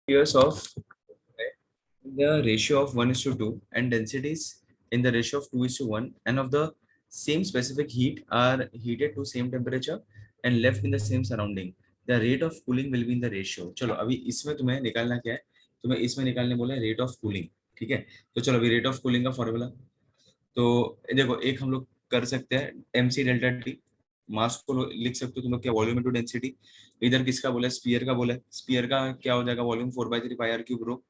Years of the ratio of 1:2 and densities in the ratio of 2:1 and of the same specific heat are heated to same temperature and left in the same surrounding, the rate of cooling will be in the ratio. चलो अभी इसमें तुम्हें निकालना क्या है, तुम्हें इसमें निकालने बोला है रेट ऑफ कूलिंग. ठीक है, तो चलो अभी रेट ऑफ कूलिंग का फॉर्मूला. तो देखो एक हम लोग कर सकते हैं mc डेल्टा टी. मास को लिख सकते हो तुम लोग क्या, वॉल्यूम इनटू डेंसिटी. इधर किसका बोला है, स्फीयर का बोला है. स्फीयर का क्या हो जाएगा, वॉल्यूम 4/3 पाई आर क्यूब रो.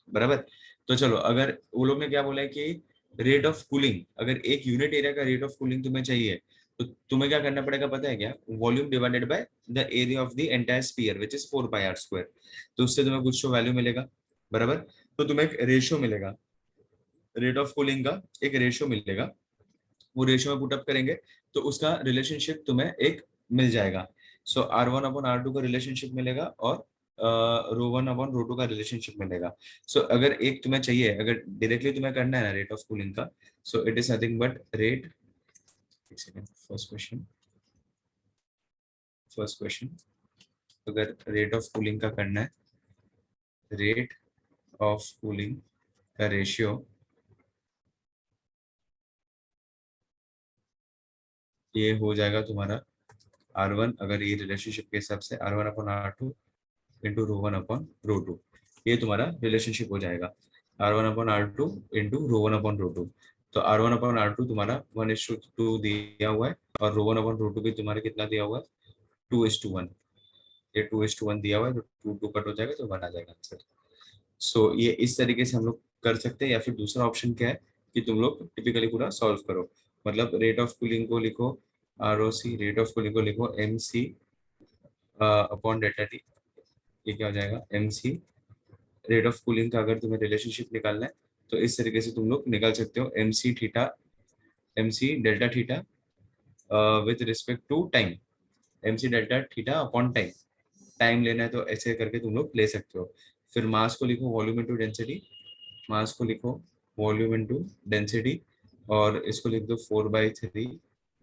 बराबर. तो चलो अगर वो लोग ने क्या बोला है कि रेट ऑफ कूलिंग, अगर एक यूनिट एरिया का रेट ऑफ कूलिंग तुम्हें चाहिए तो तुम्हें क्या करना पड़ेगा पता है क्या, volume divided by the area of the entire sphere which is 4 pi r square. तो उससे तुम्हें कुछ तो वैल्यू मिलेगा. बराबर. तो तुम्हें एक रेशियो मिलेगा, रेट ऑफ कूलिंग का एक रेशियो मिलेगा. वो रेशियो में पुटअप करेंगे तो उसका रिलेशनशिप तुम्हें एक मिल जाएगा. सो R1/R2 का रिलेशनशिप मिलेगा और ρ1/ρ2 का रिलेशनशिप मिलेगा. सो अगर एक तुम्हें चाहिए, अगर डायरेक्टली तुम्हें करना है ना रेट ऑफ कूलिंग का, so it is nothing but rate. एक सेकंड, फर्स्ट क्वेश्चन. अगर रेट ऑफ कूलिंग का करना है, रेट ऑफ कूलिंग का रेशियो ये हो जाएगा तुम्हारा R1, अगर ये रिलेशनशिप के हिसाब से R1/R2 इंटू ρ1/ρ2, ये तुम्हारा रिलेशनशिप हो जाएगा. R1/R2 into ρ1/ρ2. तो R1/R2 तुम्हारा 1:2 दिया हुआ है और ρ1/ρ2 भी तुम्हारा कितना दिया हुआ है, 2:1. ये 2:1 दिया हुआ है तो 2 कट हो जाएगा तो 1 आ जाएगा आंसर. सो ये इस तरीके से हम लोग कर सकते हैं. या फिर दूसरा ऑप्शन क्या है कि तुम लोग टिपिकली पूरा सॉल्व करो. मतलब रेट ऑफ कूलिंग को लिखो ROC, रेट ऑफ कूलिंग को लिखो MC अपॉन डेल्टा टी. ये क्या हो जाएगा, MC रेट ऑफ कूलिंग का अगर तुम्हें रिलेशनशिप निकालना है तो इस तरीके से तुम लोग निकाल सकते हो. MC delta theta with respect to time. MC delta theta upon time. Time लेना है तो ऐसे करके तुम लोग ले सकते हो. फिर मास को लिखो वॉल्यूम इनटू डेंसिटी. मास को लिखो वॉल्यूम इनटू डेंसिटी और इसको लिख दो 4/3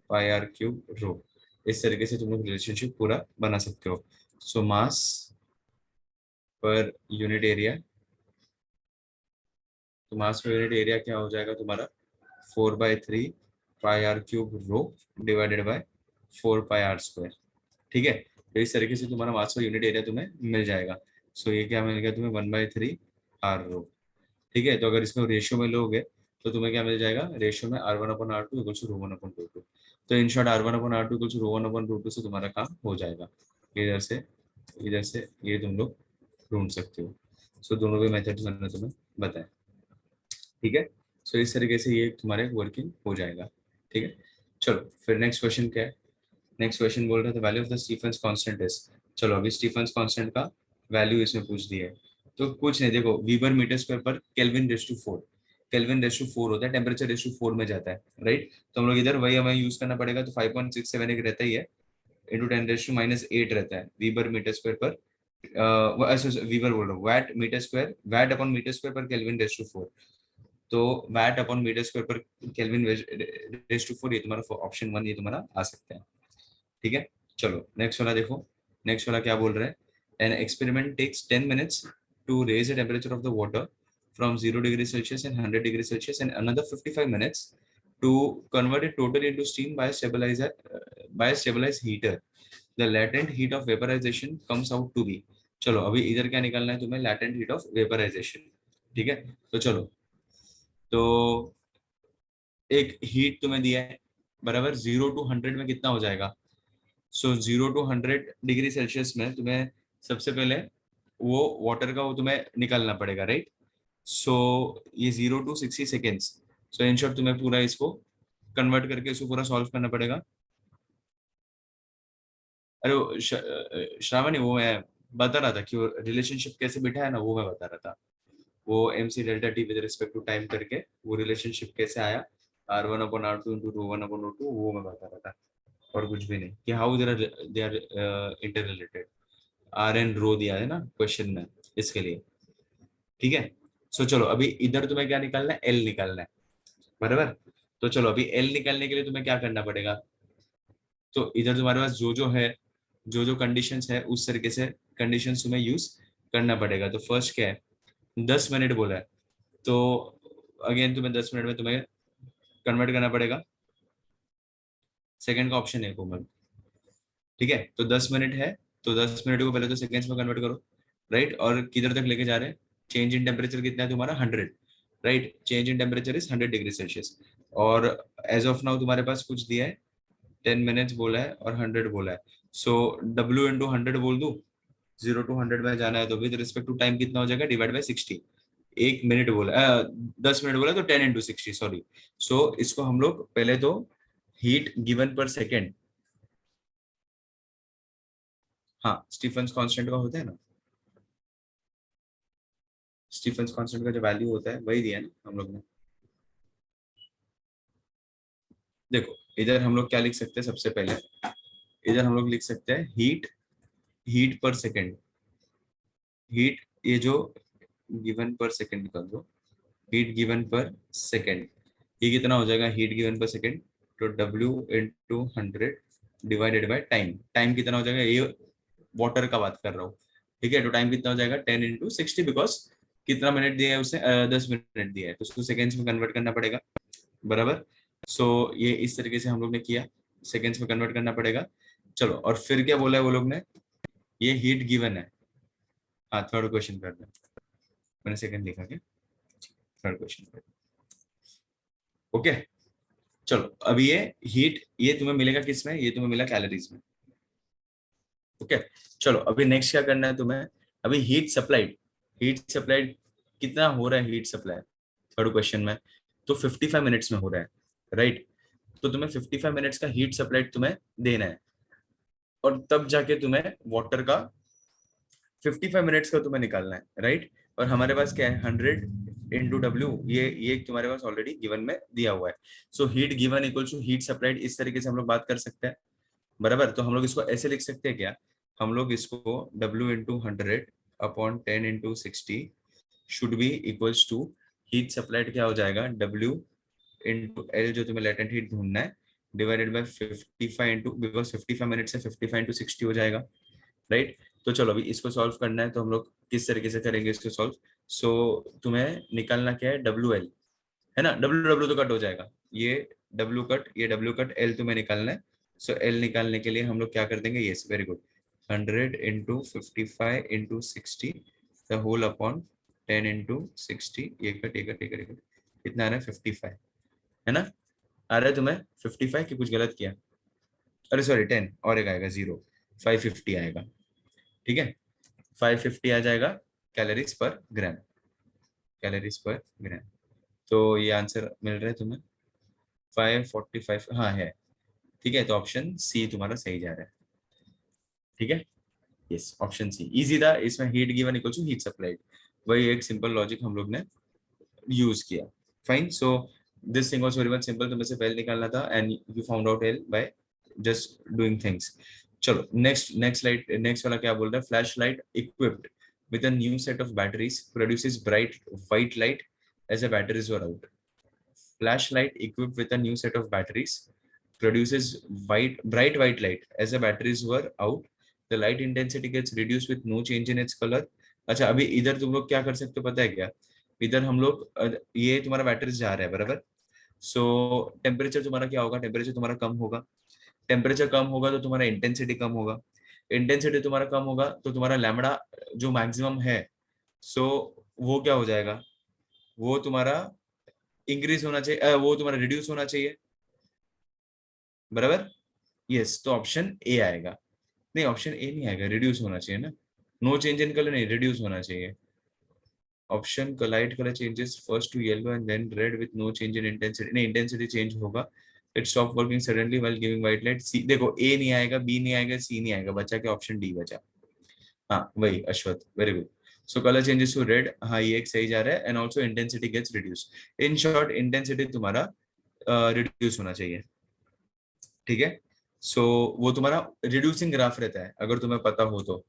पाई आर क्यूब रो. इस तरीके से तुम लोग रिलेशनशिप पूरा बना सकते हो. सो मास पर यूनिट एरिया, तो मास पर यूनिट एरिया क्या हो जाएगा तुम्हारा 4/3 pi r cube rho divided by 4 pi r square. ठीक है, तो इस तरीके से तुम्हारा मास पर यूनिट एरिया तुम्हें मिल जाएगा. सो ये क्या मिल गया तुम्हें 1/3 आर रो. ठीक है, तो अगर इसको रेशियो में लोगे तो तुम्हें क्या मिल जाएगा, रेशियो में R1/R2 इक्वल टू ρ1/ρ2. तो in short R1/R2 equal to ρ1/ρ2 से तुम्हारा काम हो जाएगा. इधर से ये तुम लोग ढूंढ सकते हो. सो दोनों भी मेथड मैंने तुम्हें बताया. ठीक है, सो इस तरीके से ये तुम्हारे वर्किंग हो जाएगा. ठीक है, चलो फिर नेक्स्ट क्वेश्चन क्या है. नेक्स्ट क्वेश्चन बोल रहे थे value of the Stefan's constant is. चलो अभी स्टीफेंस कांस्टेंट का वैल्यू इसमें पूछ दिया है. तो कुछ नहीं, देखो weber metre square per kelvin raise to 4. Kelvin raise to 4 होता है, टेम्परेचर रेज़ टू 4 में जाता है. राइट, तो हम लोग इधर वही हमें यूज करना पड़ेगा. तो 5.67 एक रहता ही है इंटू 10⁻⁻8 रहता है वीबर मीटर स्क्वायर पर. वीबर बोल रहा हूँ, watt metre square, watt upon metre square per kelvin raise to 4. तो watt upon metre square per kelvin raise to 4, ये तुम्हारा ऑप्शन 1 ये तुम्हारा आ सकता है. ठीक है, चलो नेक्स्ट वाला देखो. नेक्स्ट वाला क्या बोल रहा है, an experiment takes 10 minutes to raise the temperature of the water from 0 degree Celsius and 100 degree Celsius and another 55 minutes to convert it totally into steam by a stabilized heater. The latent heat of vaporization comes out to be. चलो अभी इधर क्या निकालना है तुम्हें, latent heat of vaporization. ठीक है, तो चलो तो एक हीट तुम्हें दिया है बराबर 0 to 100 में कितना हो जाएगा. सो 0 to 100 डिग्री सेल्सियस में तुम्हें सबसे पहले वो वाटर का वो तुम्हें निकालना पड़ेगा. राइट, सो ये 0 to 60 seconds. So in short तुम्हें पूरा इसको कन्वर्ट करके इसको पूरा सॉल्व करना पड़ेगा. अरे श्रावणी, वो मैं बता रहा था कि वो रिलेशनशिप कैसे बिठा है ना, वो मैं बता रहा था. वो MC delta t with respect to time करके वो रिलेशनशिप कैसे आया R1/R2 इंटू ρ1/ρ2, वो मैं बता रहा था. और कुछ भी नहीं, कि how they are inter related. R and rho दिया है ना क्वेश्चन में, इसके लिए. ठीक है, सो चलो अभी इधर तुम्हें क्या निकालना है, एल निकालना है. बराबर. तो चलो अभी एल निकालने के लिए तुम्हें क्या करना पड़ेगा, तो इधर तुम्हारे पास जो जो है, जो जो कंडीशंस है उस तरीके से कंडीशंस तुम्हें यूज करना पड़ेगा। तो फर्स्ट क्या है, 10 मिनट बोला है, तो अगेन तुम्हें 10 मिनट में तुम्हें कन्वर्ट करना पड़ेगा। सेकंड का ऑप्शन है कोमल, ठीक है। तो 10 मिनट है, तो 10 मिनट को पहले तो सेकेंड्स में कन्वर्ट करो, राइट। और किधर तक लेके जा रहे हैं, चेंज इन टेम्परेचर कितना है तुम्हारा, 100, right. Change in temperature is 100 degree Celsius. और एज ऑफ नाउ तुम्हारे पास कुछ दिया है, 10 मिनट्स बोला है और 100 बोला है। सो W × 100 बोल दू, 0 to 100 में जाना है, तो विद रिस्पेक्ट टू टाइम कितना हो जाएगा, डिवाइड बाई 60। 1 मिनट बोला 10 मिनट बोला, तो 10 × 60, सॉरी। सो इसको हम लोग पहले तो हीट गिवन पर सेकेंड, हाँ स्टीफन कांस्टेंट का होता है ना, स्टीफन कांस्टेंट का जो वैल्यू होता है वही दिया है ना हम लोग ने। देखो इधर हम लोग क्या लिख सकते हैं, सबसे पहले इधर हम लोग लिख सकते हैं हीट, हीट पर सेकेंड, हीट ये जो गिवन पर सेकेंड कर दो, हीट गिवन पर सेकेंड, ये कितना हो जाएगा हीट गिवन पर सेकेंड, तो W × 100 divided by time. Time कितना हो जाएगा, ये वाटर का बात कर रहा हूँ, ठीक है। तो टाइम कितना हो जाएगा 10 × 60, बिकॉज कितना मिनट दिया है उसने, 10 मिनट दिया है, तो उसको सेकेंड्स में कन्वर्ट करना पड़ेगा, बराबर। सो ये इस तरीके से हम लोग ने किया, सेकेंड्स में कन्वर्ट करना पड़ेगा। चलो और फिर क्या बोला है वो लोग ने, ये हीट गिवन है, हाँ थर्ड क्वेश्चन कर दे, मैंने सेकंड लिखा क्या, थर्ड क्वेश्चन कर, ओके। चलो अभी ये हीट, ये तुम्हें मिलेगा किस में, ये तुम्हें मिला कैलोरीज में, ओके। चलो अभी नेक्स्ट क्या करना है तुम्हें, अभी हीट सप्लाइड, हीट सप्लाइड कितना हो रहा है हीट सप्लाई थर्ड क्वेश्चन में, तो 55 मिनट्स में हो रहा है, राइट। तो तुम्हें 55 मिनट्स का हीट सप्लाइड तुम्हें देना है, और तब जाके तुम्हें वाटर का 55 मिनट्स का तुम्हें निकालना है, राइट। और हमारे पास क्या है 100 × W, ये तुम्हारे पास ऑलरेडी गिवन में दिया हुआ है। So heat given equal to heat supplied, इस तरीके से हम लोग बात कर सकते हैं, बराबर। तो हम लोग इसको ऐसे लिख सकते हैं क्या, हम लोग इसको W × 100 upon 10 × 60 should be equals to, heat supplied क्या हो जाएगा W × L जो तुम्हें लेटेंट हीट ढूंढना है, divided by 55 into, because 55 minute से 55 × 60 हो जाएगा, राइट। तो चलो अभी इसको सॉल्व करना है, तो हम लोग किस तरीके से करेंगे इसको सॉल्व। सो तुम्हें निकालना क्या है WL, है ना, W तो कट हो जाएगा, ये W कट L तुम्हें निकालना है। सो L निकालने के लिए हम लोग क्या कर देंगे, yes very good, 100 × 55 × 60 the whole upon 10 × 60, ये कट, कितना आ रहा है 55, है ना, आ रहा है तुम्हें 55 की कुछ गलत किया, अरे सॉरी 10 और एक आएगा 0, 550 आएगा, ठीक है। 550 आ जाएगा कैलोरीज पर ग्राम, कैलोरीज पर ग्राम। तो ये आंसर मिल रहा है तुम्हें 545, हाँ है, ठीक है। तो ऑप्शन सी तुम्हारा सही जा रहा है, ठीक है। यस ऑप्शन सी इजी था, इसमें heat given equal to heat supplied, वही एक सिंपल लॉजिक हम लोग ने यूज किया, fine. So this thing was very much simple, तुम्हें से पहले निकालना था and you found out L by just doing things. चलो नेक्स्ट वाला क्या बोल रहा है, flash light equipped with a new set of batteries produces bright white light as the batteries were out. Flashlight equipped with a new set of batteries produces bright white light as the batteries were out. The light intensity gets reduced with no change in its color. अच्छा अभी इधर तुम लोग क्या कर सकते हो पता है क्या, इधर हम लोग ये तुम्हारा बैटरीज जा रहा है, बराबर। सो टेम्परेचर तुम्हारा क्या होगा, टेम्परेचर तुम्हारा कम होगा, टेम्परेचर कम होगा तो तुम्हारा इंटेंसिटी कम होगा, इंटेंसिटी तुम्हारा कम होगा तो तुम्हारा लैम्बडा जो मैक्सिमम है, सो वो क्या हो जाएगा, वो तुम्हारा इंक्रीज होना चाहिए, वो तुम्हारा रिड्यूस होना चाहिए, बराबर। यस तो ऑप्शन ए आएगा, नहीं ऑप्शन ए नहीं आएगा, रिड्यूस होना चाहिए ना, नो चेंज इन कलर नहीं, रिड्यूस होना चाहिए। Option light colour changes first to yellow and then red with no change in intensity, नहीं इंटेंसिटी चेंज होगा, it stop working suddenly while giving white light. See देखो A नहीं आएगा, B नहीं आएगा, सी नहीं आएगा, बचा के ऑप्शन डी बचा, हाँ वही Ashwath, very good. So colour changes to red, हाँ ये एक सही जा रहा है, and also intensity gets reduce, in short intensity तुम्हारा रिड्यूस होना चाहिए, ठीक है। सो वो तुम्हारा रिड्यूसिंग ग्राफ रहता है, अगर तुम्हें पता हो तो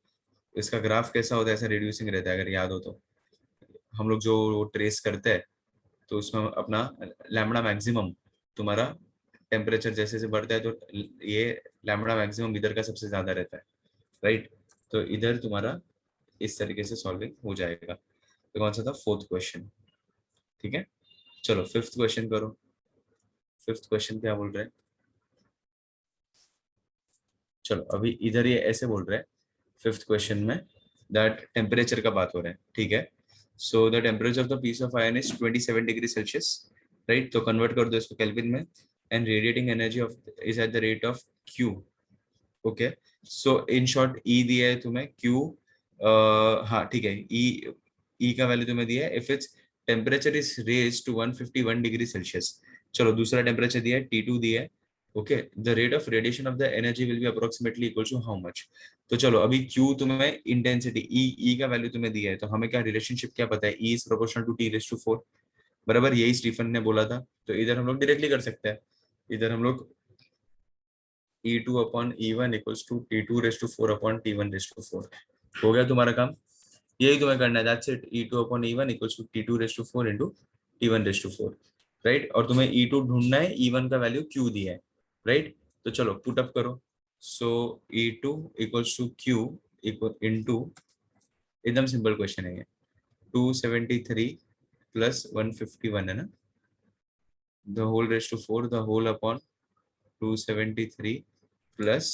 इसका ग्राफ कैसा होता है, ऐसा रिड्यूसिंग रहता है, अगर याद हो तो हम लोग जो ट्रेस करते हैं, तो उसमें अपना लैम्बडा मैक्सिमम तुम्हारा टेम्परेचर जैसे जैसे बढ़ता है, तो ये लैम्बडा मैक्सिमम इधर का सबसे ज्यादा रहता है, राइट। तो इधर तुम्हारा इस तरीके से सॉल्विंग हो जाएगा। तो कौन सा था? Fourth question. ठीक है, चलो फिफ्थ क्वेश्चन करो। फिफ्थ क्वेश्चन क्या बोल रहे हैं? चलो अभी इधर ये ऐसे बोल रहे हैं फिफ्थ क्वेश्चन में दैट टेम्परेचर का बात हो रहा है। ठीक है, so the temperature of the piece of iron is 27 degree Celsius, right? तो कन्वर्ट कर दो इसको केल्विन में, and radiating energy of is at the rate of Q. Okay, so in short E दिया है तुम्हें, क्यू हाँ ठीक है, ई का वैल्यू तुम्हें दिया है if its temperature is raise to 151 degree Celsius. चलो दूसरा टेम्परेचर दिया है T2 दिया है। Okay, the rate of radiation of the energy will be approximately equal to how much. तो चलो अभी Q तुम्हें इंटेंसिटी ई का वैल्यू तुम्हें दिया है, तो हमें क्या रिलेशनशिप क्या पता है? E is proportional to T⁴, बराबर, यही स्टीफन ने बोला था। तो इधर हम लोग डायरेक्टली कर सकते हैं, इधर हम लोग E2 upon E1 equals to T⁴ upon T⁴ हो गया तुम्हारा काम। यही तुम्हें करना है, that's it. E2 upon E1 equals to T⁴ into T⁴, right? और तुम्हें E2 ढूंढना है, E1 का वैल्यू Q दिया है, राइट? तो चलो पुट अप करो। So E2 equals to Q equal into, एकदम सिंपल क्वेश्चन है ये, 273 प्लस 151 है ना, the whole raise to 4 the whole upon 273 plus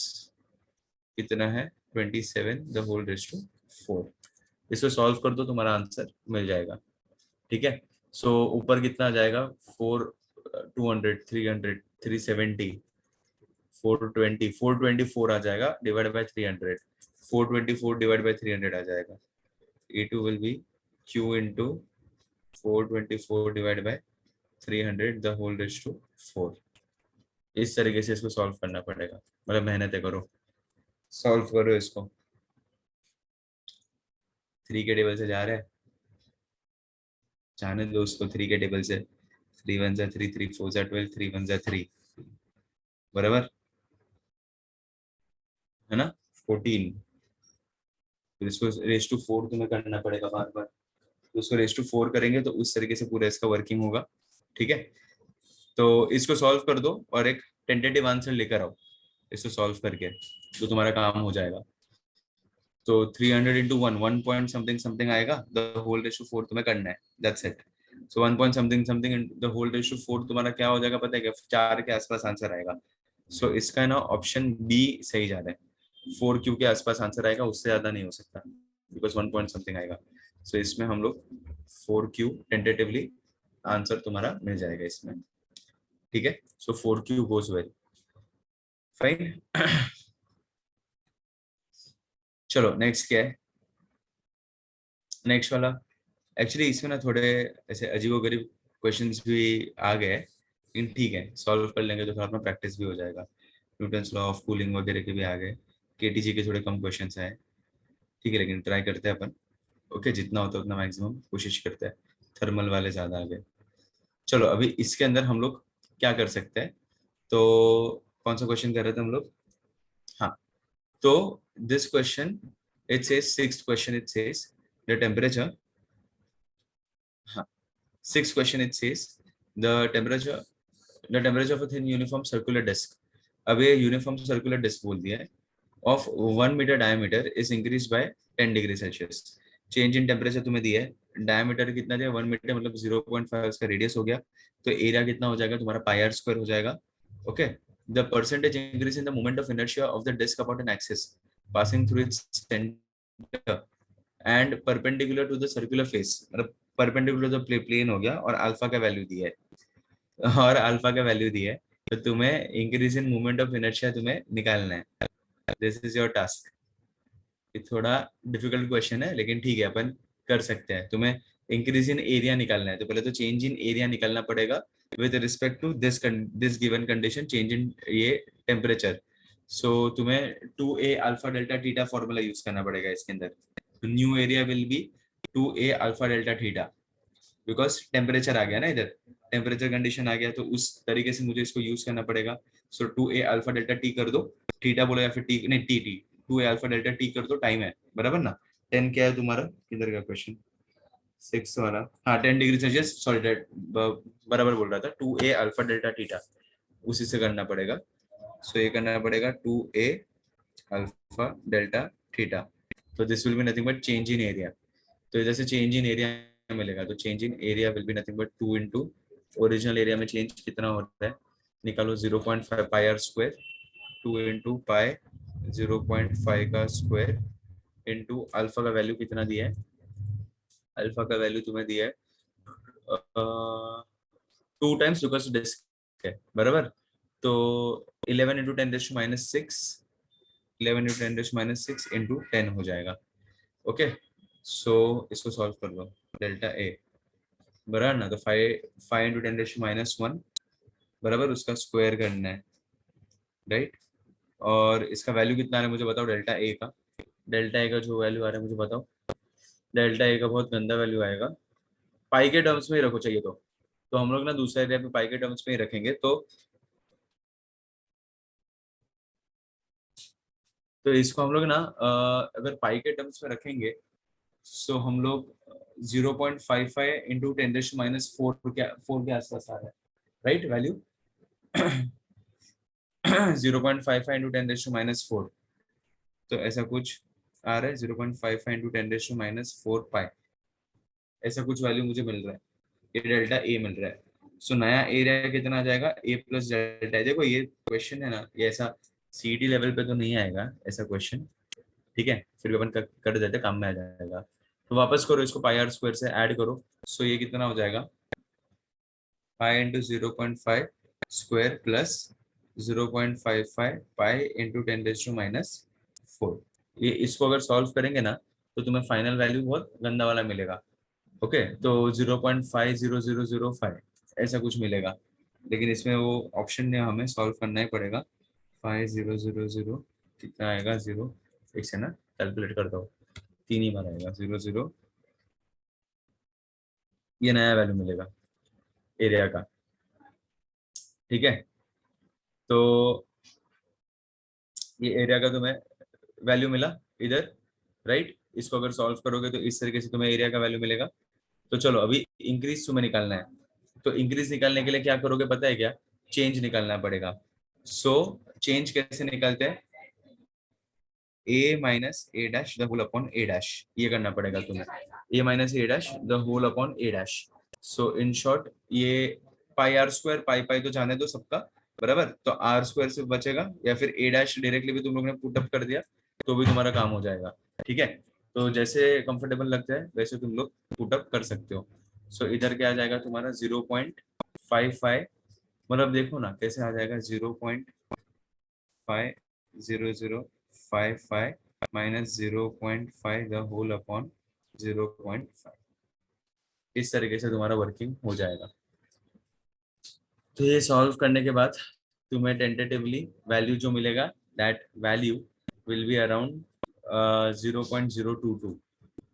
कितना है 27 द होल रेज टू 4। इसको सॉल्व कर दो, तुम्हारा आंसर मिल जाएगा। ठीक है, सो ऊपर कितना आ जाएगा? 200 300 370 424 आ जाएगा डिवाइड बाय 300, 424 डिवाइड बाय 300 आ जाएगा। E2 will be Q into 424 divide by 300 the whole raise to 4। इस तरीके से इसको सॉल्व करना पड़ेगा, मतलब मेहनत करो, सॉल्व करो इसको। 3 के टेबल से जा रहे हैं, जाने दो उसको 3 के टेबल से। 3 1 जा 3, 3 4 जा 12, 3 1 जा 3, बराबर है ना, 14। फिर इसको रेस टू 4 तुम्हें करना पड़ेगा बार बार, तो उसको रेस टू 4 करेंगे तो उस तरीके से पूरा इसका वर्किंग होगा। ठीक है, तो इसको सॉल्व कर दो और एक टेंटेटिव आंसर लेकर आओ इसको सॉल्व करके, तो तुम्हारा काम हो जाएगा। तो 300 इंटू 1 पॉइंट समथिंग समथिंग आएगा, द होल रेस टू 4 तुम्हें करना है, that's it. So 1 point something something the whole raise to 4 तुम्हारा क्या हो जाएगा पता है क्या? 4 के आसपास आंसर आएगा। सो इसका ना ऑप्शन बी सही जा रहा है, 4Q के आसपास आंसर आएगा, उससे ज्यादा नहीं हो सकता, बिकॉज 1 पॉइंट समथिंग आएगा। सो इसमें हम लोग 4Q टेंटेटिवली आंसर तुम्हारा मिल जाएगा इसमें। ठीक है, सो 4Q गोज वेल, फाइन। चलो नेक्स्ट क्या है? नेक्स्ट वाला, एक्चुअली इसमें ना थोड़े ऐसे अजीबोगरीब क्वेश्चंस भी आ गए, लेकिन ठीक है, सॉल्व कर लेंगे तो थोड़ा अपना प्रैक्टिस भी हो जाएगा। न्यूटन्स लॉ ऑफ कूलिंग वगैरह के भी आ गए, केटीजी के थोड़े कम क्वेश्चंस आए। ठीक है, लेकिन ट्राई करते हैं अपन। ओके, जितना होता है उतना मैक्सिमम कोशिश करते हैं। थर्मल वाले ज्यादा आ गए। चलो अभी इसके अंदर हम लोग क्या कर सकते हैं? तो कौन सा क्वेश्चन कर रहे थे हम लोग? हाँ, तो this question, it says sixth question, it says the temperature, हाँ, sixth question it says the temperature of a thin uniform circular disk, अब ये यूनिफॉर्म सर्कुलर डिस्क बोल दिया है, of 1 metre diameter is increase by 10 degree Celsius. Change in temperature तुम्हें दिया है, diameter कितना दिया? 1 मीटर मतलब 0.5 इसका रेडियस हो गया, तो एरिया कितना हो जाएगा तुम्हारा? पाई आर स्क्वायर हो जाएगा। Okay, the percentage increase in the moment of inertia of the disc about an axis passing through its centre and perpendicular to the circular face, मतलब परपेंडिकुलर तो प्लेन हो गया, और अल्फा का value दिया है, और अल्फा का value दिया है, तो तुम्हें increase in movement of inertia तुम्हें निकालना है। This is your task. ये थोड़ा डिफिकल्ट क्वेश्चन है, लेकिन ठीक है, अपन कर सकते हैं। तुम्हें इंक्रीज इन एरिया निकालना है, तो पहले तो चेंज इन एरिया निकालना पड़ेगा with respect to this given condition, change in ये टेम्परेचर। सो तुम्हें 2a alpha delta theta formula use करना पड़ेगा इसके अंदर। New area will be 2a alpha delta theta, because temperature आ गया ना इधर, टेम्परेचर कंडीशन आ गया, तो उस तरीके से मुझे इसको यूज करना पड़ेगा। सो 2a अल्फा डेल्टा टी कर दो, थीटा बोलो या फिर टी नहीं, T T 2a alpha delta T कर दो, टाइम है बराबर ना। 10 क्या है तुम्हारा, किधर का क्वेश्चन? 6 वाला, हाँ 10 डिग्री सेल्सियस, सॉरी बराबर बोल रहा था, 2a अल्फा डेल्टा थीटा, उसी से करना पड़ेगा। सो ये करना पड़ेगा 2a अल्फा डेल्टा थीटा, तो this will be nothing but change in area. तो इधर से चेंज इन एरिया मिलेगा, तो change in area will be nothing but 2 into original area में चेंज कितना होता है निकालो 0.5 पाई आर स्क्वायर, 2 इंटू पाई 0.5 का स्क्वायर इंटू अल्फा का वैल्यू कितना दिया है, अल्फा का वैल्यू तुम्हें दिया है 2 टाइम्स लुकास डिस्क है बराबर। तो 11 इंटू 10⁻⁶, 11 इंटू 10⁻⁶ इंटू 10 हो जाएगा। ओके, सो इसको सॉल्व कर लो, डेल्टा ए बराबर ना, तो 5 इंटू 10⁻⁻1 बराबर उसका स्क्वायर करना है, राइट। और इसका वैल्यू कितना आ रहा है मुझे बताओ, डेल्टा ए का, डेल्टा ए का जो वैल्यू आ रहा है मुझे बताओ। डेल्टा ए का बहुत गंदा वैल्यू आएगा, पाई के टर्म्स में ही रखो चाहिए तो हम लोग ना दूसरे एरिया पे पाई के टर्म्स में ही रखेंगे। तो इसको हम लोग ना अगर पाई के टर्म्स में रखेंगे सो हम लोग 0.55 इंटू 10⁻⁴ के आसपास आ रहा है, राइट वैल्यू। 0.55 इंटू 10⁻⁴, तो ऐसा कुछ आ रहा है 0.55 इंटू 10⁻⁴ पाई, ऐसा कुछ वैल्यू मुझे मिल रहा है, ये डेल्टा ए मिल रहा है। सो नया एरिया कितना आ जाएगा, ए प्लस डेल्टा ए। देखो ये क्वेश्चन है ना, ये ऐसा सीईटी लेवल पे तो नहीं आएगा ऐसा क्वेश्चन, ठीक है, फिर भी अपन कर देते, काम में आ जाएगा। तो वापस करो इसको, पाई आर स्क्वायर से ऐड करो, सो ये कितना हो जाएगा, pi into 0.5 square plus 0.55 pi into 10⁻⁴। ये इसको अगर सॉल्व करेंगे ना तो तुम्हें फाइनल वैल्यू बहुत गंदा वाला मिलेगा। ओके, तो 0.500005 ऐसा कुछ मिलेगा, लेकिन इसमें वो ऑप्शन ने हमें सॉल्व करना ही पड़ेगा। 5000 कितना आएगा, जीरो, एक से ना कैलकुलेट कर दो, 3 ही बार आएगा 00, ये नया वैल्यू मिलेगा एरिया का, ठीक है। तो ये एरिया का तुम्हें वैल्यू मिला इधर, राइट। इसको अगर सॉल्व करोगे तो इस तरीके से तुम्हें एरिया का वैल्यू मिलेगा। तो चलो अभी इंक्रीज तुम्हें निकालना है, तो इंक्रीज निकालने के लिए क्या करोगे पता है क्या, चेंज निकालना पड़ेगा। सो चेंज कैसे निकालते हैं, a minus a dash the whole upon a dash, ये करना पड़ेगा तुम्हें, a minus a dash the whole upon a dash. So in short ये पाई आर स्क्वायर, पाई पाई तो जाने दो सबका बराबर, तो आर स्क्वायर सिर्फ बचेगा, या फिर ए डैश डायरेक्टली भी तुम लोग ने पुट अप कर दिया तो भी तुम्हारा काम हो जाएगा, ठीक है। तो जैसे कंफर्टेबल लगता है वैसे तुम लोग पुट अप कर सकते हो। सो इधर क्या आ जाएगा तुम्हारा 0.55, मतलब देखो ना कैसे आ जाएगा, 0.500055 माइनस 0.5 द होल अपॉन 0.5, इस तरीके से तुम्हारा वर्किंग हो जाएगा। तो ये सॉल्व करने के बाद तुम्हें टेंटेटिवली वैल्यू जो मिलेगा, that value will be around 0.022,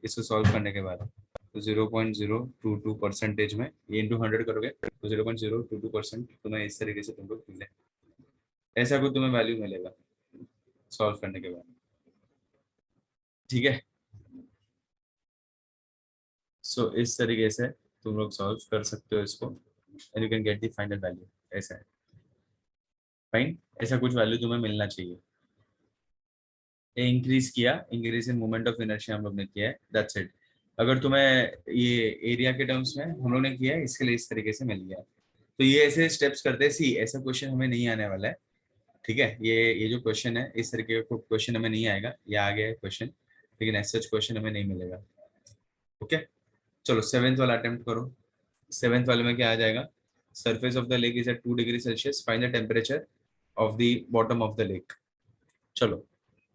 इसको सॉल्व करने के बाद। तो 0.022% में ये इंटू 100 करोगे तो 0.022% तुम्हें इस तरीके से तुमको मिले, ऐसा कुछ तुम्हें वैल्यू मिलेगा सॉल्व करने के बाद, ठीक है। सो इस तरीके से तुम लोग सॉल्व कर सकते हो इसको, and you can get the final value, ऐसा है, फाइन। ऐसा कुछ वैल्यू तुम्हें मिलना चाहिए। इंक्रीज किया, increase in moment of inertia हम लोग ने किया है, दैट्स इट। अगर तुम्हें ये एरिया के टर्म्स में हम लोग ने किया है, इसके लिए इस तरीके से मिल गया। तो ये ऐसे स्टेप्स करते हैं, सी ऐसा क्वेश्चन हमें नहीं आने वाला है, ठीक है। ये जो क्वेश्चन है इस तरीके का क्वेश्चन हमें नहीं आएगा, ये आ गया है क्वेश्चन, लेकिन ऐसा क्वेश्चन हमें नहीं मिलेगा। ओके, चलो सेवेंथ वाला अटेम्प्ट करो। सेवेंथ वाले में क्या आ जाएगा, surface of the lake is at 2 degree Celsius, find the temperature of the bottom of the lake. चलो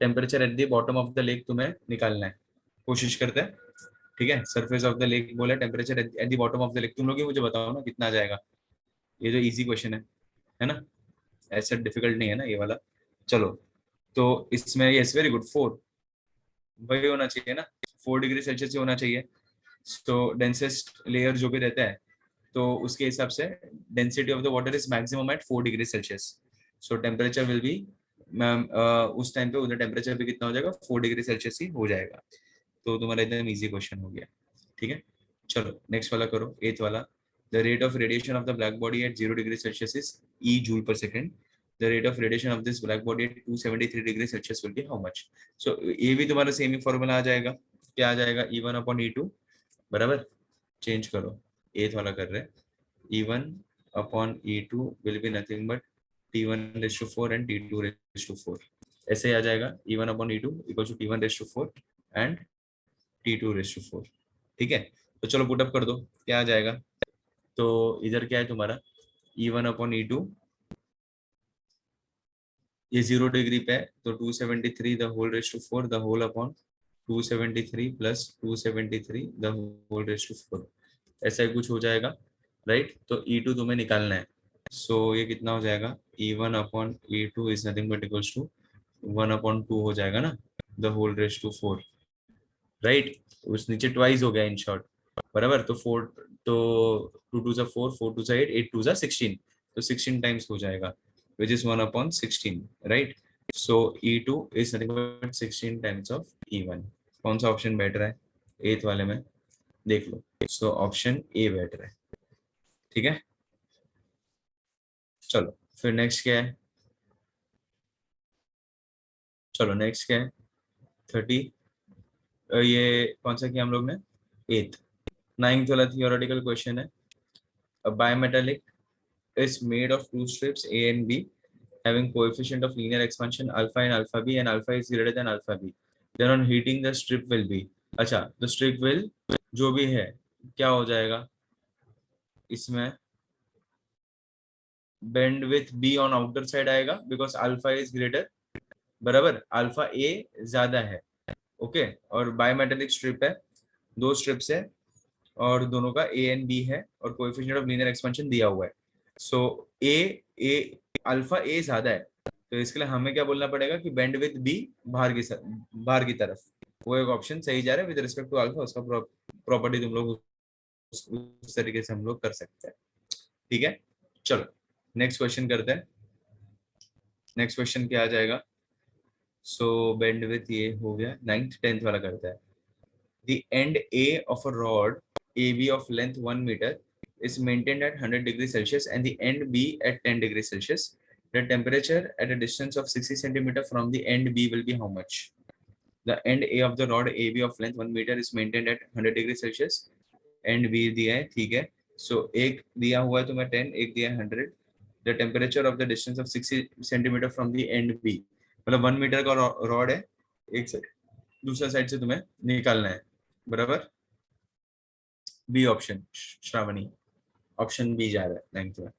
temperature at the bottom of the lake तुम्हें निकालना है, कोशिश करते हैं, ठीक है। सरफेस ऑफ द लेक बोला, temperature at the bottom of the lake, तुम लोग ही मुझे बताओ ना कितना आ जाएगा। ये जो इजी क्वेश्चन है ना, ऐसा डिफिकल्ट नहीं है ना ये वाला। चलो तो इसमें यस वेरी गुड, 4 वही होना चाहिए ना, 4 डिग्री सेल्सियस ही होना चाहिए। तो डेंसेस्ट लेयर जो भी रहता है तो उसके हिसाब से density of the water is maximum at 4 degree Celsius. So temperature will be, ma'am उस टाइम पे उधर टेम्परेचर भी कितना हो जाएगा, 4 डिग्री सेल्सियस ही हो जाएगा। तो तुम्हारा एकदम इजी क्वेश्चन हो गया, ठीक है। चलो नेक्स्ट वाला करो, एथ वाला। The rate of radiation of the black body at 0 degree Celsius is E joule पर second, the rate of radiation of this black body at 273 degree Celsius will be how much? So ये भी तुम्हारा same ही formula आ जाएगा, क्या आ जाएगा, E1 upon E2 बराबर, change करो, एथ वाला कर रहे हैं, E1 upon E2 will be nothing but T1/4 and T2/4, ऐसे ही आ जाएगा, E1 upon E2 equals to T1/4 and T2/4, ठीक है। तो चलो पुटअप कर दो, क्या आ जाएगा, तो इधर क्या है तुम्हारा, E1 upon E2, ये 0 डिग्री पे है, तो 273 the whole raise to 4 the whole upon 273 plus 273 the whole raise to 4, ऐसा ही कुछ हो जाएगा, राइट। तो E2 तुम्हें निकालना है, सो ये कितना हो जाएगा, E1 upon E2 is nothing but equals to 1/2 हो जाएगा ना, the whole raise to 4, right. उस नीचे ट्वाइस हो गया इन शॉर्ट, बराबर। तो 4, तो 2 2 जा 4, 4 2 जा 8, 8 2 जा 16, तो 16 टाइम्स हो जाएगा, which is 1/16, right? So E2 is nothing but 16 times of E1. कौन सा ऑप्शन बेटर है एथ वाले में, देख लो। सो ऑप्शन ए बेटर है, ठीक है। चलो फिर नेक्स्ट क्या है, चलो नेक्स्ट क्या है, 30, ये कौन सा किया हम लोग ने, एथ। 9th वाला थियोरेटिकल क्वेश्चन है, a bimetallic is made of two strips A and B having coefficient of linear expansion alpha and alpha b, and alpha is greater than alpha b, then on heating the strip will be, अच्छा तो strip will जो भी है क्या हो जाएगा इसमें, bend with b on outer side आएगा because alpha is greater, बराबर, alpha a ज्यादा है, ओके। और बायोमेटेलिक स्ट्रिप है, दो स्ट्रिप्स है और दोनों का ए एंड बी है और कोएफिशिएंट ऑफ लीनियर एक्सपेंशन दिया हुआ है, सो ए अल्फा ए ज्यादा है, तो इसके लिए हमें क्या बोलना पड़ेगा कि बेंड विद बी बाहर की तरफ, वो एक ऑप्शन सही जा रहा है विद रिस्पेक्ट टू अल्फा, उसका प्रॉपर्टी तुम लोग उस तरीके से हम लोग कर सकते हैं, ठीक है। चलो नेक्स्ट क्वेश्चन करते हैं, नेक्स्ट क्वेश्चन क्या आ जाएगा, सो बेंड विद ये हो गया, 9th 10th वाला करता है, the end A of a rod AB of length 1 meter is maintained at 100 degrees Celsius and the end B at 10 degrees Celsius. The temperature at a distance of 60 centimeter from the end B will be how much? The end A of the rod AB of length 1 meter is maintained at 100 degrees Celsius. End B दिया है, ठीक है। So एक दिया हुआ है तुम्हें 10, एक दिया है 100. The temperature of the distance of 60 centimeter from the end B, मतलब 1 मीटर का रॉड है, एक से दूसरा साइड से तुम्हें निकालना है, बराबर। B option, Shravani option B जा रहा है 9th में,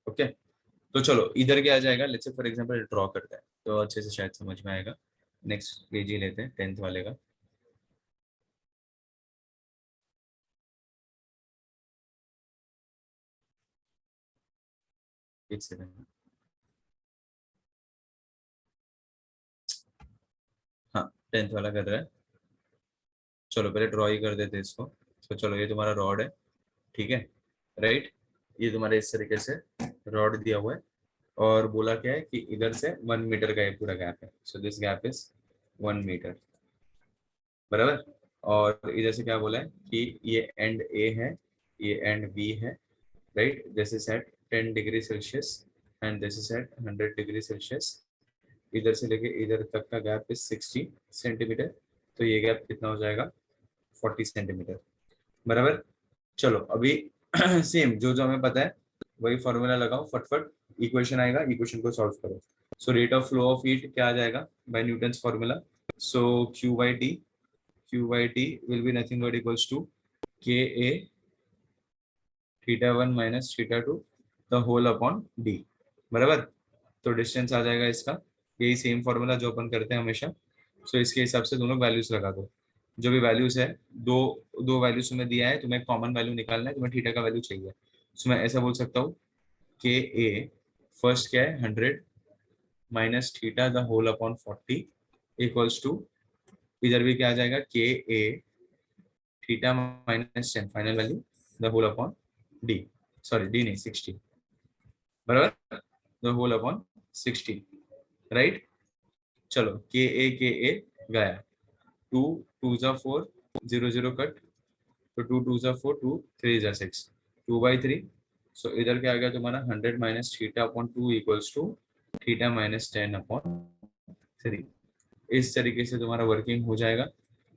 ओके। तो चलो इधर क्या आ जाएगा, let's say for example draw करते हैं तो अच्छे से शायद समझ में आएगा। नेक्स्ट पेज ही लेते हैं 10th वाले का, एक सेकंड, हाँ 10th वाला कर रहा है, चलो पहले ड्रॉ ही कर देते हैं इसको। तो चलो ये तुम्हारा रॉड है, ठीक है, राइट। ये तुम्हारे इस तरीके से रॉड दिया हुआ है और बोला क्या है कि इधर से 1 मीटर का ये पूरा गैप है, so this gap is 1 metre, बराबर। और इधर से क्या बोला है कि ये एंड ए है, ये एंड बी है, right. This is at 10 degree Celsius and this is at 100 degree Celsius, इधर से लेके इधर तक का गैप इज 60 सेंटीमीटर, तो ये गैप कितना हो जाएगा 40 सेंटीमीटर, बराबर। चलो अभी सेम जो जो हमें पता है वही फॉर्मूला लगाओ फटफट, इक्वेशन आएगा, इक्वेशन को सॉल्व करो। So rate of flow of heat क्या आ जाएगा by Newton's formula, so Q/T will be nothing but equals to KA θ1 minus θ2 the whole upon D, बराबर। तो डिस्टेंस आ जाएगा इसका, यही सेम फॉर्मूला जो अपन करते हैं हमेशा, सो इसके हिसाब से दोनों वैल्यूज लगा दो, जो भी वैल्यूज है, दो दो वैल्यूज तुम्हें दिया है, तुम्हें कॉमन वैल्यू निकालना है, तुम्हें थीटा का वैल्यू चाहिए, सो मैं ऐसा बोल सकता हूँ के ए फर्स्ट क्या है 100 minus theta the whole upon 40 equals to, इधर भी क्या आ जाएगा K A theta minus 10 final value the whole upon D, sorry D नहीं 60, बराबर, द होल अपॉन 60, राइट। चलो के ए गया, 2 2 जा 4, 0 0 कट, तो 2 2 जा 4, 2 3 जा 6, 2/3, सो इधर क्या आ गया तुम्हारा 100 minus theta upon 2 equals to theta minus 10 upon 3। इस तरीके से तुम्हारा वर्किंग हो जाएगा,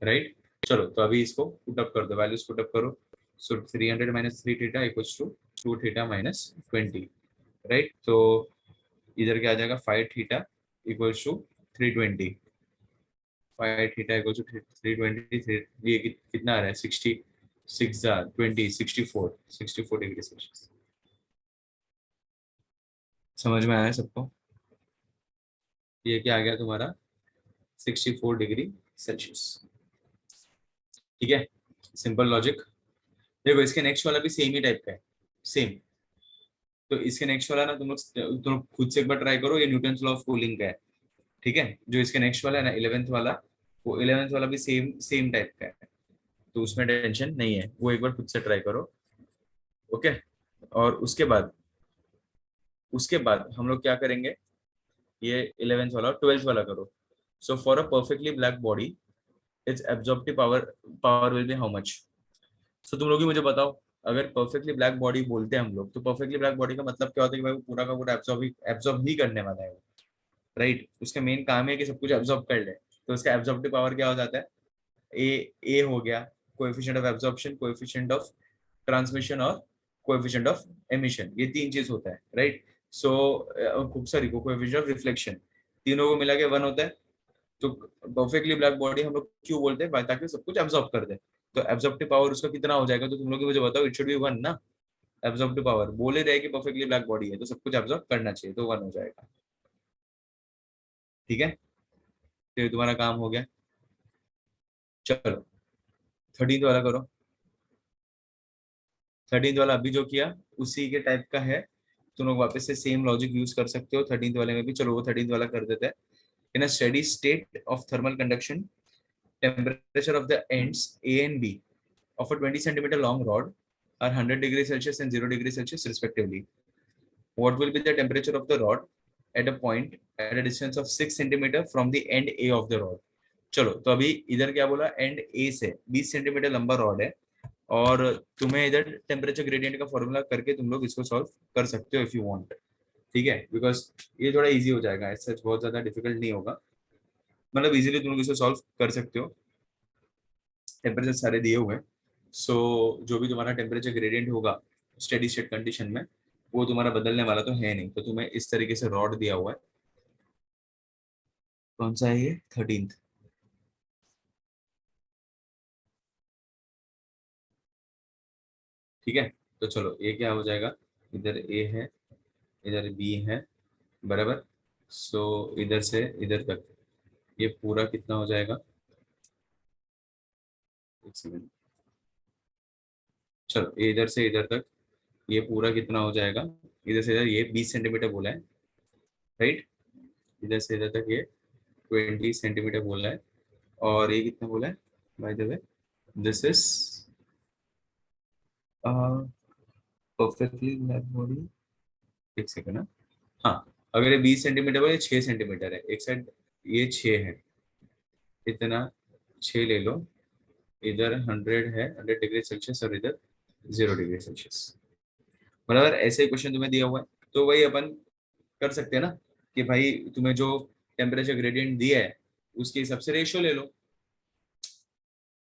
राइट। चलो तो अभी इसको पुटअप कर दो, वैल्यूज पुटअप करो। So 300 minus 3 theta equals to 2 theta minus 20, right. तो इधर क्या आ जाएगा 5 theta equals to 320, 5 theta equals to 320। ये कितना आ रहा है 60, 6 20 64 डिग्री सेल्सियस। समझ में आया सबको? ये क्या आ गया तुम्हारा 64 डिग्री सेल्सियस, ठीक है। Simple logic. देखो इसके नेक्स्ट वाला भी सेम ही टाइप का है, सेम। तो इसके नेक्स्ट वाला ना तुम लोग खुद से एक बार ट्राई करो, ये न्यूटन्स लॉ ऑफ कूलिंग का है, ठीक है। जो इसके नेक्स्ट वाला है ना 11th वाला, वो 11th वाला भी सेम सेम टाइप का है, तो उसमें टेंशन नहीं है, वो एक बार खुद से ट्राई करो, ओके। और उसके बाद हम लोग क्या करेंगे, ये 11th वाला और 12th वाला करो। So for a perfectly black body its absorptive power will be how much. So तुम लोग ही मुझे बताओ, अगर परफेक्टली ब्लैक बॉडी बोलते हैं हम लोग, तो परफेक्टली ब्लैक बॉडी का मतलब क्या होता है कि भाई वो पूरा का पूरा एब्जॉर्ब ही करने वाला है, राइट। उसका मेन काम है कि सब कुछ एब्जॉर्ब कर ले। तो उसका एब्जॉर्प्टिव पावर क्या हो जाता है, ए हो गया, coefficient of absorption, coefficient of transmission और कोएफिशिएंट ऑफ एमिशन, ये तीन चीज होता है, right. So sorry coefficient of reflection, तीनों को मिला के 1 होता है। तो परफेक्टली ब्लैक बॉडी हम लोग क्यों बोलते हैं, ताकि सब कुछ एब्जॉर्ब कर दे। तो एब्जॉर्प्टिव पावर उसका कितना हो जाएगा, तो तुम लोग मुझे बताओ, इट शुड बी 1 ना। एब्जॉर्प्टिव पावर बोले रहे कि परफेक्टली ब्लैक बॉडी है तो सब कुछ एब्जॉर्ब करना चाहिए, तो 1 हो जाएगा, ठीक है। तो ये तुम्हारा काम हो गया। चलो 13th वाला करो। 13th वाला अभी जो किया उसी के टाइप का है, तुम लोग वापस से सेम लॉजिक यूज कर सकते हो 13th वाले में भी। चलो वो 13th वाला कर देते हैं। In a steady state of thermal conduction, temperature of the ends A and B of a 20 centimeter long rod are 100 degrees Celsius and 0 degrees Celsius respectively. What will be the temperature of the rod at a point at a distance of 6 centimeter from the end A of the rod? चलो तो अभी इधर क्या बोला, and ए से 20 centimetre लंबा rod है, और तुम्हें इधर टेम्परेचर ग्रेडियंट का फॉर्मूला करके तुम लोग इसको सॉल्व कर सकते हो इफ यू वांट, ठीक है। बिकॉज ये थोड़ा इजी हो जाएगा, ऐसा बहुत ज्यादा डिफिकल्ट नहीं होगा, मतलब इजीली तुम लोग इसको सॉल्व कर सकते हो। टेम्परेचर सारे दिए हुए हैं। सो जो भी तुम्हारा टेम्परेचर ग्रेडियंट होगा स्टेडी स्टेट कंडीशन में, वो तुम्हारा बदलने वाला तो है नहीं। तो तुम्हें इस तरीके से रॉड दिया हुआ है, कौन सा है ये 13th, ठीक है। तो चलो ये क्या हो जाएगा, इधर ए है, इधर बी है, बराबर। सो इधर से इधर तक ये पूरा कितना हो जाएगा, एक सेकंड। चलो ये इधर से इधर तक ये पूरा कितना हो जाएगा, इधर से इधर ये 20 सेंटीमीटर बोला है, राइट। इधर से इधर तक ये 20 सेंटीमीटर बोला है, और ये कितना बोला है by the way, this is perfectly black body. एक सेकंड ना, हाँ। अगर ये 20 सेंटीमीटर है, 6 सेंटीमीटर है एक साइड, ये 6 है, इतना 6 ले लो। इधर 100 है, 100 डिग्री सेल्सियस, और इधर 0 डिग्री सेल्सियस, बराबर। ऐसे ही क्वेश्चन तुम्हें दिया हुआ है, तो वही अपन कर सकते हैं ना, कि भाई तुम्हें जो टेम्परेचर ग्रेडियंट दिया है उसके हिसाब से रेशियो ले लो।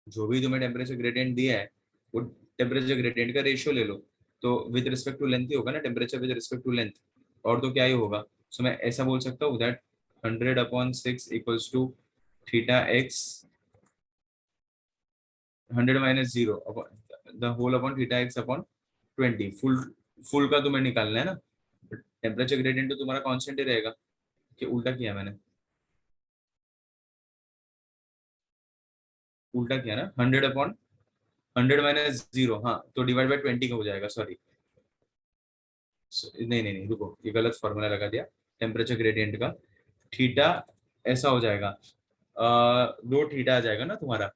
जो भी तुम्हें टेम्परेचर ग्रेडियंट दिया है वो टेम्परेचर ग्रेडियंट का रेशियो ले लो। तो विद रिस्पेक्ट टू लेंथ ही होगा ना, temperature with respect to length, और तो क्या ही होगा। सो मैं ऐसा बोल सकता हूँ that 100/6 equals to theta x, 100 minus 0 the whole upon theta x upon 20। Full full का तुम्हें निकालना है ना, टेम्परेचर ग्रेडियंट तो तुम्हारा कांस्टेंट ही रहेगा। कि उल्टा किया मैंने, उल्टा किया ना, 100/100 माइनस 0, हाँ तो डिवाइड बाई 20 का हो जाएगा, सॉरी। नहीं नहीं नहीं रुको, ये गलत फॉर्मूला लगा दिया। टेम्परेचर ग्रेडियंट का थीटा ऐसा हो जाएगा, 2 थीटा आ जाएगा ना तुम्हारा,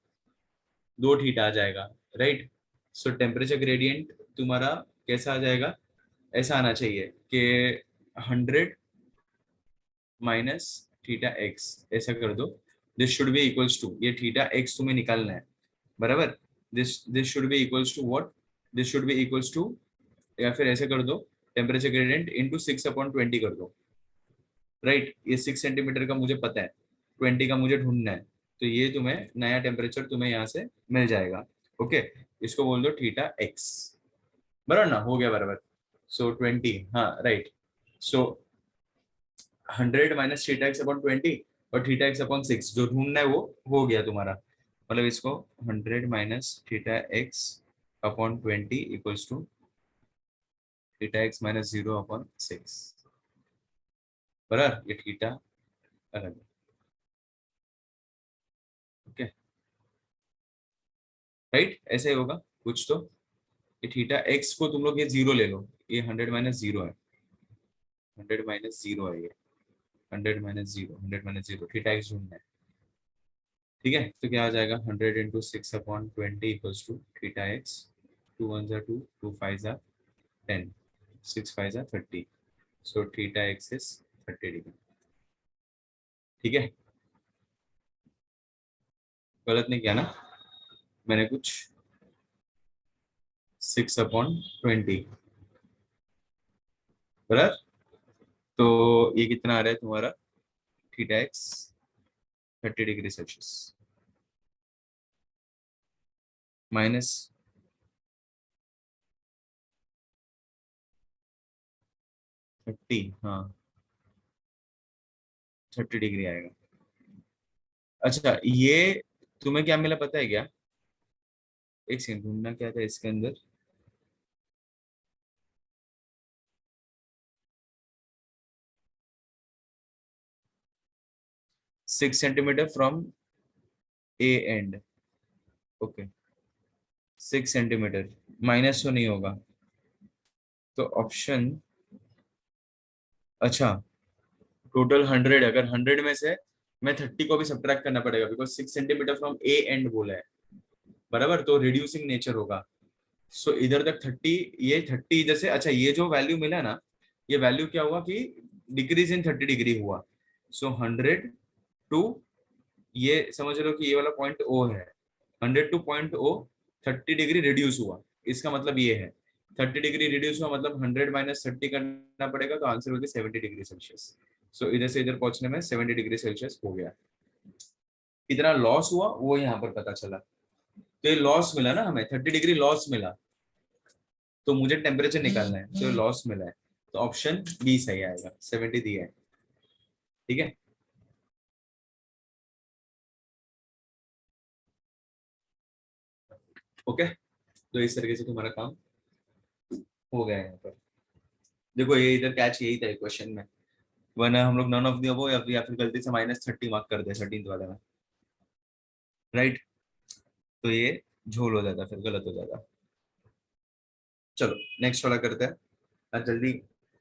2 थीटा आ जाएगा, राइट। सो टेम्परेचर ग्रेडियंट तुम्हारा कैसा आ जाएगा, ऐसा आना चाहिए कि 100 - थीटा एक्स, ऐसा कर दो। This should be equals to, ये थीटा एक्स तुम्हें निकालना है, बराबर। This this should be equals to what, this should be equals to या फिर ऐसे कर दो, टेम्परेचर ग्रेडियंट इंटू 6/20 कर दो, राइट। ये 6 सेंटीमीटर का मुझे पता है, 20 का मुझे ढूंढना है, तो ये तुम्हें नया टेम्परेचर तुम्हें यहाँ से मिल जाएगा। ओके, इसको बोल दो थीटा एक्स, बराबर ना, हो गया बराबर। सो 20, हाँ राइट। सो 100 माइनस थीटा एक्स अपॉन 20 और थीटा एक्स अपॉन 6 जो ढूंढना है वो हो गया तुम्हारा। मतलब इसको 100 minus theta x upon 20 equals to theta x minus 0 upon 6, बराबर। ये थीटा अलग है, ओके राइट, ऐसे ही होगा कुछ तो। ये थीटा एक्स को तुम लोग ये 0 ले लो, ये 100 माइनस 0 है, 100 माइनस 0 है ये, 100 माइनस 0, 100 माइनस 0, थीटा एक्स ढूंढना है, ठीक है। तो क्या आ जाएगा, 100 into 6/20 equals to theta x, 2 1 2, 2 5 10, 6 5 30, so theta x is 30 degree, ठीक है। गलत नहीं किया ना मैंने कुछ, 6/20 बराबर। तो ये कितना आ रहा है तुम्हारा, theta x 30 degree Celsius minus 30, हाँ 30 डिग्री आएगा। अच्छा ये तुम्हें क्या मिला पता है क्या, एक सेकंड, ढूंढना क्या था इसके अंदर, 6 centimetre from A and, okay 6 centimetre, minus तो नहीं होगा, तो ऑप्शन, अच्छा टोटल 100, अगर 100 में से मैं 30 को भी सब्ट्रैक्ट करना पड़ेगा, because 6 centimetre from A and बोला है, बराबर, तो रिड्यूसिंग नेचर होगा। सो इधर तक 30, ये 30 इधर से, अच्छा ये जो वैल्यू मिला ना, ये वैल्यू क्या हुआ कि डिक्रीज इन 30 डिग्री हुआ। सो 100 टू, ये समझ लो कि ये वाला पॉइंट ओ है, 100 to point o 30 degree reduce हुआ, इसका मतलब ये है 30 डिग्री रिड्यूस हुआ, मतलब 100 माइनस 30 करना पड़ेगा, तो आंसर होगी 70 डिग्री सेल्सियस। सो इधर से इधर पहुंचने में 70 डिग्री सेल्सियस हो गया। कितना लॉस हुआ वो यहाँ पर पता चला, तो ये लॉस मिला ना हमें, 30 डिग्री लॉस मिला, तो मुझे टेम्परेचर निकालना है, तो लॉस मिला है, तो ऑप्शन बी सही आएगा, 70 दिया है, ठीक है। ओके, तो इस तरीके से तुम्हारा काम हो गया है यहाँ पर। देखो ये इधर कैच यही था क्वेश्चन में, वरना हम लोग नन ऑफ दी अबव या फिर गलती से -30 मार्क कर दे 13th वाले में, राइट, तो ये झोल हो जाता, फिर गलत हो जाता। चलो नेक्स्ट वाला करते हैं, आज जल्दी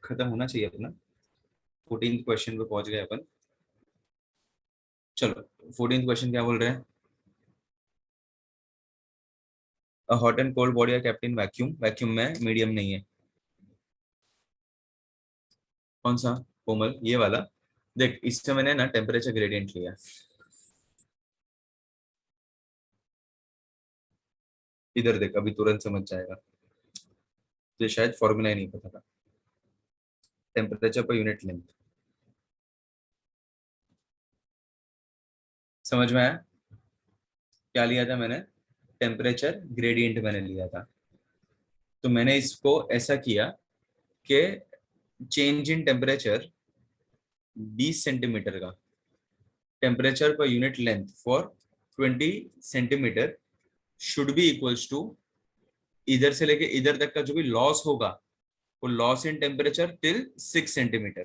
खत्म होना चाहिए अपना, 14th क्वेश्चन पे पहुंच गए अपन। चलो 14th क्वेश्चन क्या बोल रहे हैं, hot and cold body kept in vacuum, vacuum में मीडियम नहीं है, कौन सा, कोमल ये वाला। देख इससे मैंने ना टेम्परेचर ग्रेडियंट लिया, इधर देख अभी तुरंत समझ जाएगा, तो शायद फॉर्मूला ही नहीं पता था, टेम्परेचर पर यूनिट लेंथ, समझ में आया क्या लिया था मैंने, टेम्परेचर ग्रेडियंट मैंने लिया था। तो मैंने इसको ऐसा किया कि चेंज इन टेम्परेचर 20 सेंटीमीटर का, temperature per unit length for 20 centimetre should be equals to, इधर से लेके इधर तक का जो भी लॉस होगा वो loss in temperature till 6 centimetre,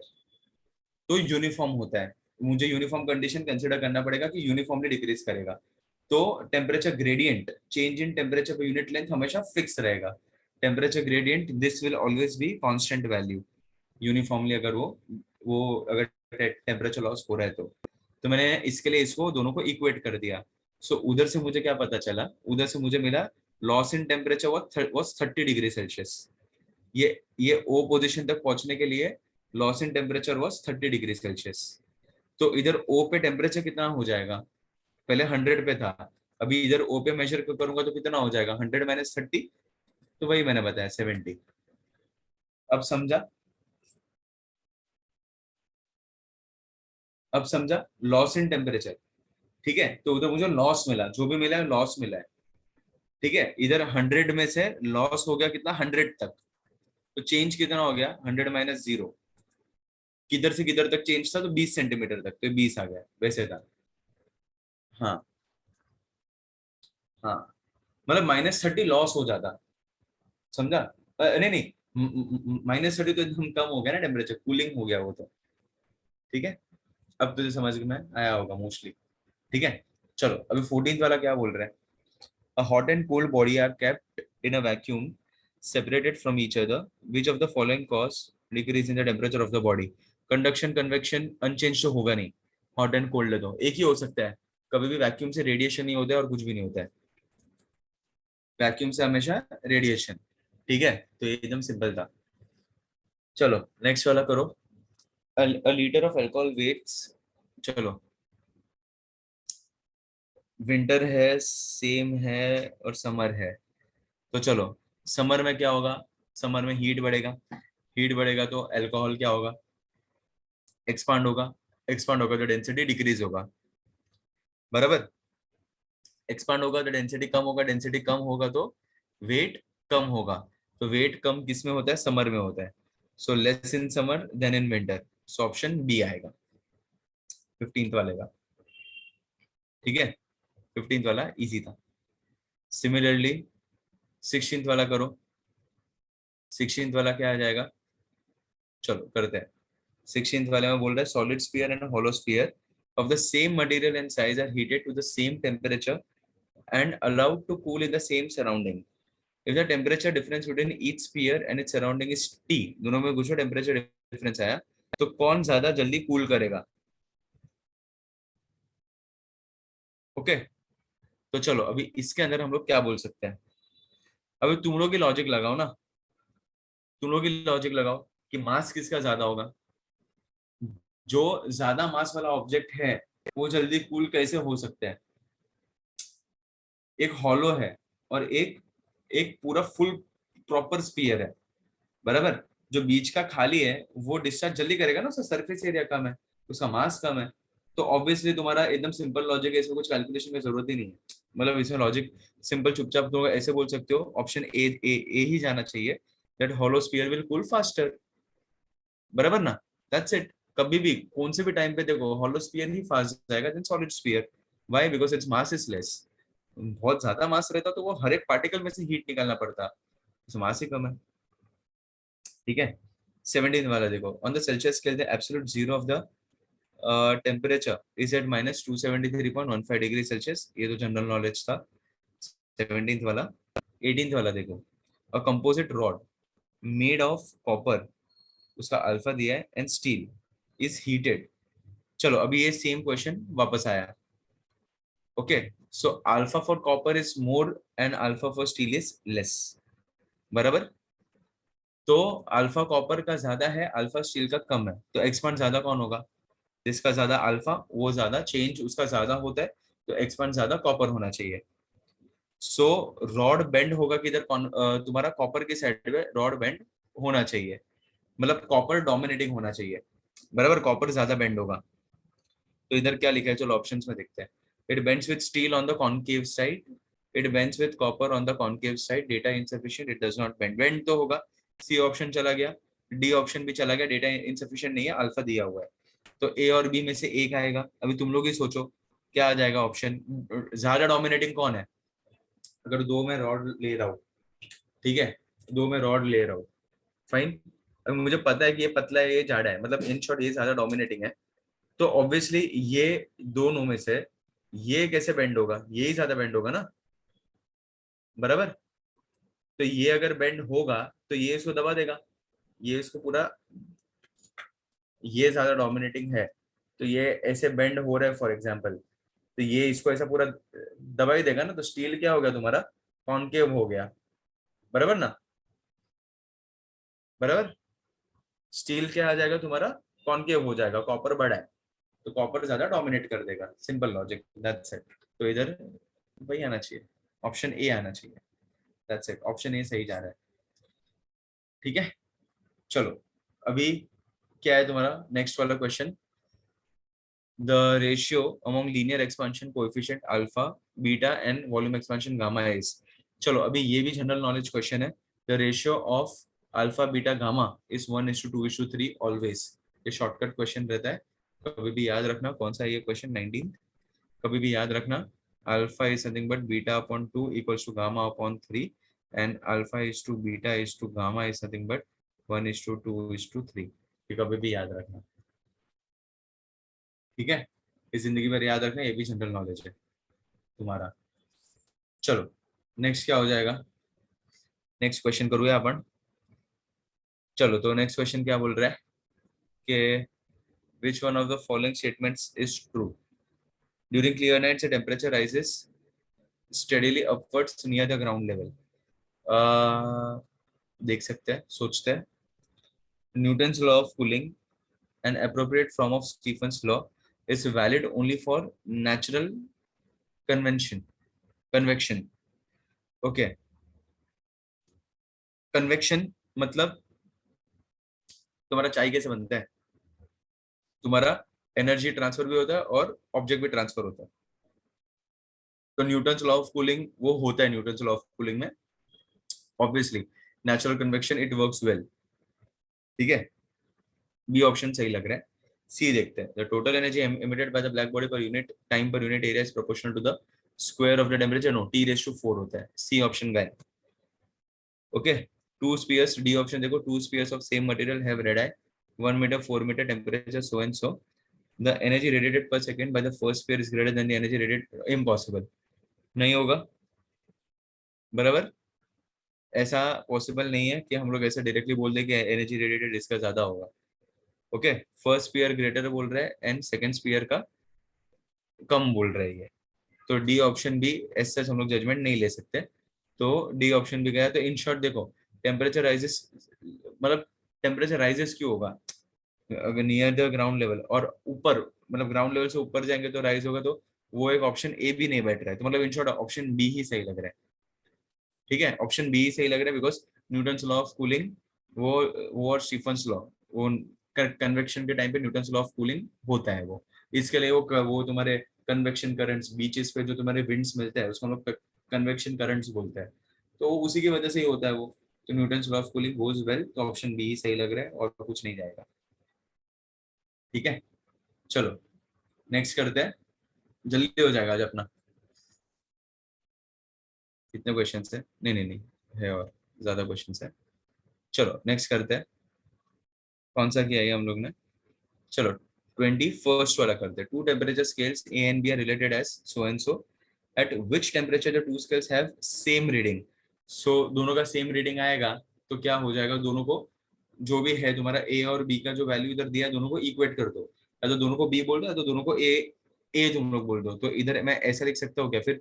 तो यूनिफॉर्म होता है। मुझे यूनिफॉर्म कंडीशन कंसिडर करना पड़ेगा कि यूनिफॉर्मली डिक्रीज करेगा, तो temperature gradient change in temperature per unit length हमेशा फिक्स रहेगा, temperature gradient this will always be constant value, uniformly अगर वो अगर टेम्परेचर लॉस हो रहा है तो मैंने इसके लिए इसको दोनों को इक्वेट कर दिया। सो उधर से मुझे क्या पता चला, उधर से मुझे मिला loss in temperature was 30 degree Celsius, ये ओ पोजीशन तक पहुंचने के लिए loss in temperature was 30 degree Celsius. तो इधर ओ पे टेम्परेचर कितना हो जाएगा, पहले 100 पे था, अभी इधर ओ पे मेजर करूंगा तो कितना हो जाएगा, 100 माइनस 30, तो वही मैंने बताया 70, अब समझा? अब समझा? लॉस इन टेम्परेचर, ठीक है, तो उधर मुझे लॉस मिला, जो भी मिला है लॉस मिला है, ठीक है। इधर 100 में से लॉस हो गया कितना, 100 तक, तो चेंज कितना हो गया, 100 - 0। किधर से किधर तक चेंज था, तो 20 सेंटीमीटर तक, तो 20 आ गया, वैसे था। हाँ हाँ, मतलब -30 लॉस हो जाता, समझा? नहीं नहीं, -30 तो एकदम कम हो गया ना, टेम्परेचर कूलिंग हो गया वो तो, ठीक है। अब तुझे समझ में आया होगा मोस्टली, ठीक है। चलो अभी 14th वाला क्या बोल रहे हैं। A hot and cold body are kept in a vacuum separated from each other. Which of the following cause decrease in the temperature of the body? Conduction, convection unchanged तो होगा नहीं, हॉट एंड कोल्ड तो एक ही हो सकता है। कभी भी वैक्यूम से रेडिएशन नहीं होता है और कुछ भी नहीं होता है, वैक्यूम से हमेशा रेडिएशन, ठीक है। तो ये एकदम सिंपल था। चलो नेक्स्ट वाला करो। A liter of alcohol weighs, चलो विंटर है, सेम है और समर है, तो चलो समर में क्या होगा, समर में हीट बढ़ेगा, हीट बढ़ेगा तो अल्कोहल क्या होगा, एक्सपांड होगा, एक्सपांड होगा तो डेंसिटी डिक्रीज होगा, बराबर। एक्सपांड होगा तो डेंसिटी कम होगा, डेंसिटी कम होगा तो वेट कम होगा, तो वेट कम किस में होता है, समर में होता है। So less in summer than in winter, so option B आएगा 15th वाले का, ठीक है। 15th वाला इजी था। सिमिलरली 16th वाला करो। 16th वाला क्या आ जाएगा, चलो करते हैं। 16th वाले में बोल रहा है solid sphere and hollow sphere of the same material and size are heated to the same temperature and allowed to cool in the same surrounding. If the temperature difference between each sphere and its surrounding is T, दोनों में कुछ temperature difference आया, तो कौन ज्यादा जल्दी cool करेगा, okay. तो चलो अभी इसके अंदर हम लोग क्या बोल सकते हैं। अभी तुम लोग की लॉजिक लगाओ ना, तुम लोग की लॉजिक लगाओ कि मास किसका ज्यादा होगा। जो ज्यादा मास वाला ऑब्जेक्ट है वो जल्दी कूल कैसे हो सकता है, एक हॉलो है और एक एक पूरा फुल प्रॉपर स्पीयर है, बराबर। जो बीच का खाली है वो डिस्चार्ज जल्दी करेगा ना, उसका सरफेस एरिया कम है, उसका मास कम है, तो ऑब्वियसली तुम्हारा एकदम सिंपल लॉजिक है, इसमें कुछ कैलकुलेशन की जरूरत ही नहीं है। मतलब इसमें लॉजिक सिंपल, चुपचाप तुम ऐसे बोल सकते हो ऑप्शन ए ए ए ही जाना चाहिए, that hollow sphere will cool faster, बराबर ना। That's it. कभी भी कौन से भी टाइम पे देखो हॉलो स्पीयर ही फास्ट जाएगा then solid sphere. Why, because its mass is less. बहुत ज्यादा मास रहता तो वो हर एक पार्टिकल में से हीट निकालना पड़ता, तो मास ही कम है, ठीक है। 17 वाला देखो, on the Celsius scale the absolute zero of the temperature is at -273.15 degree Celsius, ये तो जनरल नॉलेज था 17th वाला। 18th वाला देखो, a composite rod made of copper, उसका अल्फा दिया है, एंड स्टील इज हीटेड। चलो अभी ये सेम क्वेश्चन वापस आया, okay. So alpha for copper is more and alpha for steel is less, बराबर। तो अल्फा कॉपर का ज्यादा है, अल्फा स्टील का कम है, तो एक्सपांड ज्यादा कौन होगा, जिसका ज्यादा अल्फा वो ज्यादा चेंज उसका ज्यादा होता है, तो एक्सपांड ज्यादा कॉपर होना चाहिए। सो रॉड बेंड होगा किधर, तुम्हारा कॉपर की साइड पे रॉड बेंड होना चाहिए, मतलब कॉपर डोमिनेटिंग होना चाहिए, बराबर, कॉपर ज्यादा बेंड होगा। तो इधर क्या लिखा है, चलो ऑप्शंस में देखते हैं। It bends with steel on the concave side, it bends with copper on the concave side, data insufficient, it does not bend, bend तो होगा, सी ऑप्शन चला गया, डी ऑप्शन भी चला गया, डेटा इनसफिशिएंट नहीं है, अल्फा दिया हुआ है, तो ए और बी में से एक आएगा। अभी तुम लोग ही सोचो क्या आ जाएगा ऑप्शन, ज्यादा डोमिनेटिंग कौन है। अगर दो में रॉड ले रहा हूँ, ठीक है, दो में रॉड ले रहा हूँ, फाइन, अब मुझे पता है कि ये पतला है ये जाड़ा है, मतलब इन शॉर्ट ये ज्यादा डोमिनेटिंग है, तो ऑब्वियसली ये दोनों में से ये कैसे बेंड होगा, ये ही ज्यादा बेंड होगा ना, बराबर। तो ये अगर बेंड होगा तो ये इसको दबा देगा, ये इसको पूरा, ये ज्यादा डोमिनेटिंग है, तो ये ऐसे बेंड हो रहा है फॉर एग्जाम्पल, तो ये इसको ऐसा पूरा दबा ही देगा ना, तो स्टील क्या हो गया तुम्हारा, कॉनकेव हो गया, बराबर ना, बराबर। स्टील क्या आ जाएगा तुम्हारा, कॉनकेव हो जाएगा, कॉपर बड़ा है, तो कॉपर ज्यादा डोमिनेट कर देगा, सिंपल लॉजिक, दैट्स इट। तो इधर वही आना चाहिए, ऑप्शन ए आना चाहिए, दैट्स इट, ऑप्शन ए सही जा रहा है, ठीक है। चलो अभी क्या है तुम्हारा नेक्स्ट वाला question, the ratio among linear expansion coefficient alpha beta and volume expansion gamma is। चलो अभी ये भी जनरल नॉलेज क्वेश्चन है। the ratio of alpha beta gamma is 1:2:3 always। ये शॉर्टकट क्वेश्चन रहता है, कभी भी याद रखना। कौन सा है ये क्वेश्चन? 19। कभी भी याद रखना, alpha is nothing but beta upon 2 equals to gamma upon 3 and alpha is to beta is to gamma is nothing but 1:2:3। ये कभी भी याद रखना, ठीक है? इस जिंदगी भर याद रखना, ये भी जनरल नॉलेज है तुम्हारा। चलो नेक्स्ट क्या हो जाएगा, नेक्स्ट क्वेश्चन करूँ अपन। चलो तो नेक्स्ट क्वेश्चन क्या बोल रहा है कि which one of the following statements is true? During clear nights the temperature rises steadily upwards near the ground level। देख सकते हैं, सोचते हैं। Newton's law of cooling, an appropriate form of Stephen's law, is valid only for natural convection। Okay, convection मतलब तुम्हारा चाय कैसे बनता है, तुम्हारा एनर्जी ट्रांसफर भी होता है और ऑब्जेक्ट भी ट्रांसफर होता है। तो न्यूटन्स लॉ ऑफ कूलिंग वो होता है, न्यूटन्स लॉ ऑफ कूलिंग में obviously natural convection it works well. ठीक है, बी ऑप्शन सही लग रहा है। सी देखते हैं, the total energy emitted by the black body per unit time per unit area is proportional to the square of the temperature. No, T/4 होता है। सी ऑप्शन गए। Okay, two spheres, D option देखो, two spheres of same material have radii 1 metre 4 metre temperature so and so, the energy radiated per second by the first sphere is greater than the energy radiated. Impossible, नहीं होगा। बराबर, ऐसा possible नहीं है कि हम लोग ऐसे डायरेक्टली बोल दें कि एनर्जी रेडिएटेड इसका ज्यादा होगा। ओके, फर्स्ट स्पीयर ग्रेटर बोल रहा है एंड सेकंड स्पीयर का कम बोल रही है। तो डी ऑप्शन भी ऐसे हम लोग जजमेंट नहीं ले सकते, तो डी ऑप्शन भी गया। तो इन शॉर्ट देखो, टेम्परेचर राइजेस मतलब टेम्परेचर राइजेस क्यों होगा अगर नियर द ग्राउंड लेवल, और ऊपर मतलब ग्राउंड लेवल से ऊपर जाएंगे तो राइज होगा। तो वो एक ऑप्शन ए भी नहीं बैठ रहा है, तो मतलब इन शॉर्ट ऑप्शन बी ही सही लग रहा है। ठीक है, ऑप्शन बी ही सही लग रहा है because Newton's law of cooling वो और स्टीफन्स लॉ वो कन्वेक्शन के टाइम पे न्यूटन्स लॉ ऑफ कूलिंग होता है वो। इसके लिए वो तुम्हारे कन्वेक्शन करंट्स बीचेस पे जो तुम्हारे विंड्स मिलते हैं उसको हम लोग कन्वेक्शन करंट्स बोलते हैं, तो उसी की वजह से ही होता है वो। तो Newton's law of cooling goes well, तो ऑप्शन बी ही सही लग रहा है और कुछ नहीं जाएगा। ठीक है, चलो नेक्स्ट करते हैं, जल्दी हो जाएगा आज अपना। कितने क्वेश्चन है? नहीं नहीं नहीं, है और ज्यादा क्वेश्चन है। चलो नेक्स्ट करते हैं, कौन सा किया है हम लोग ने। चलो 21st वाला करते हैं। Two temperature scales A and B are related as so and so, at which temperature the two scales have same reading. So दोनों का सेम रीडिंग आएगा तो क्या हो जाएगा, दोनों को जो भी है तुम्हारा ए और बी का जो वैल्यू इधर दिया दोनों को इक्वेट कर दो, या तो दोनों को बी बोल दो या तो दोनों को ए तुम लोग बोल दो। तो इधर मैं ऐसा लिख सकता हूँ क्या फिर,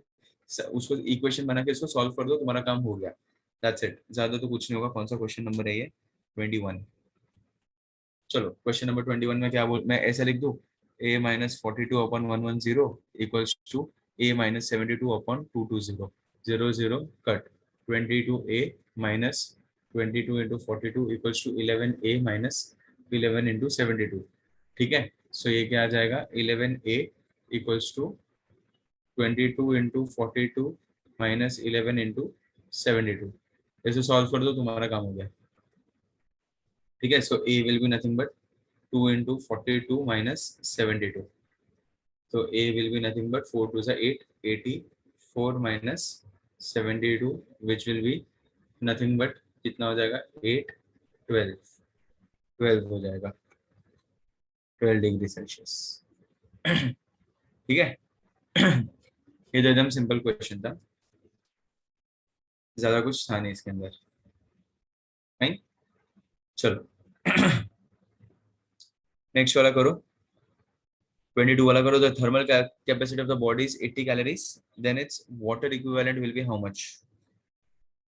उसको इक्वेशन बना के इसको सॉल्व कर दो, तुम्हारा काम हो गया। दैट्स इट, ज्यादा तो कुछ नहीं होगा। कौन सा क्वेश्चन नंबर है ये? 21। चलो क्वेश्चन नंबर 21 में क्या बोल, मैं ऐसा लिख दूं, a-42/110 equals to a-72/220। 0 0 cut, 22a minus 22 into 42 equals to 11a minus 11 into 72। ठीक है, सो ये क्या आ जाएगा, 11a equals to 22 into 42 minus 11 into 72। ऐसे सॉल्व कर दो, तुम्हारा काम हो गया। ठीक है, सो a will be nothing but 2 into 42 minus 72। तो a will be nothing but 4 2 is 8, 84 minus 72 which will be nothing but कितना हो जाएगा, 8 12 12 हो जाएगा, 12 डिग्री सेल्सियस। ठीक है, ये तो एकदम सिंपल क्वेश्चन था, ज्यादा कुछ था नहीं इसके अंदर। नहीं, चलो नेक्स्ट वाला करो, 22 वाला करो। The thermal capacity of the body is 80 calories, then its water equivalent will be how much.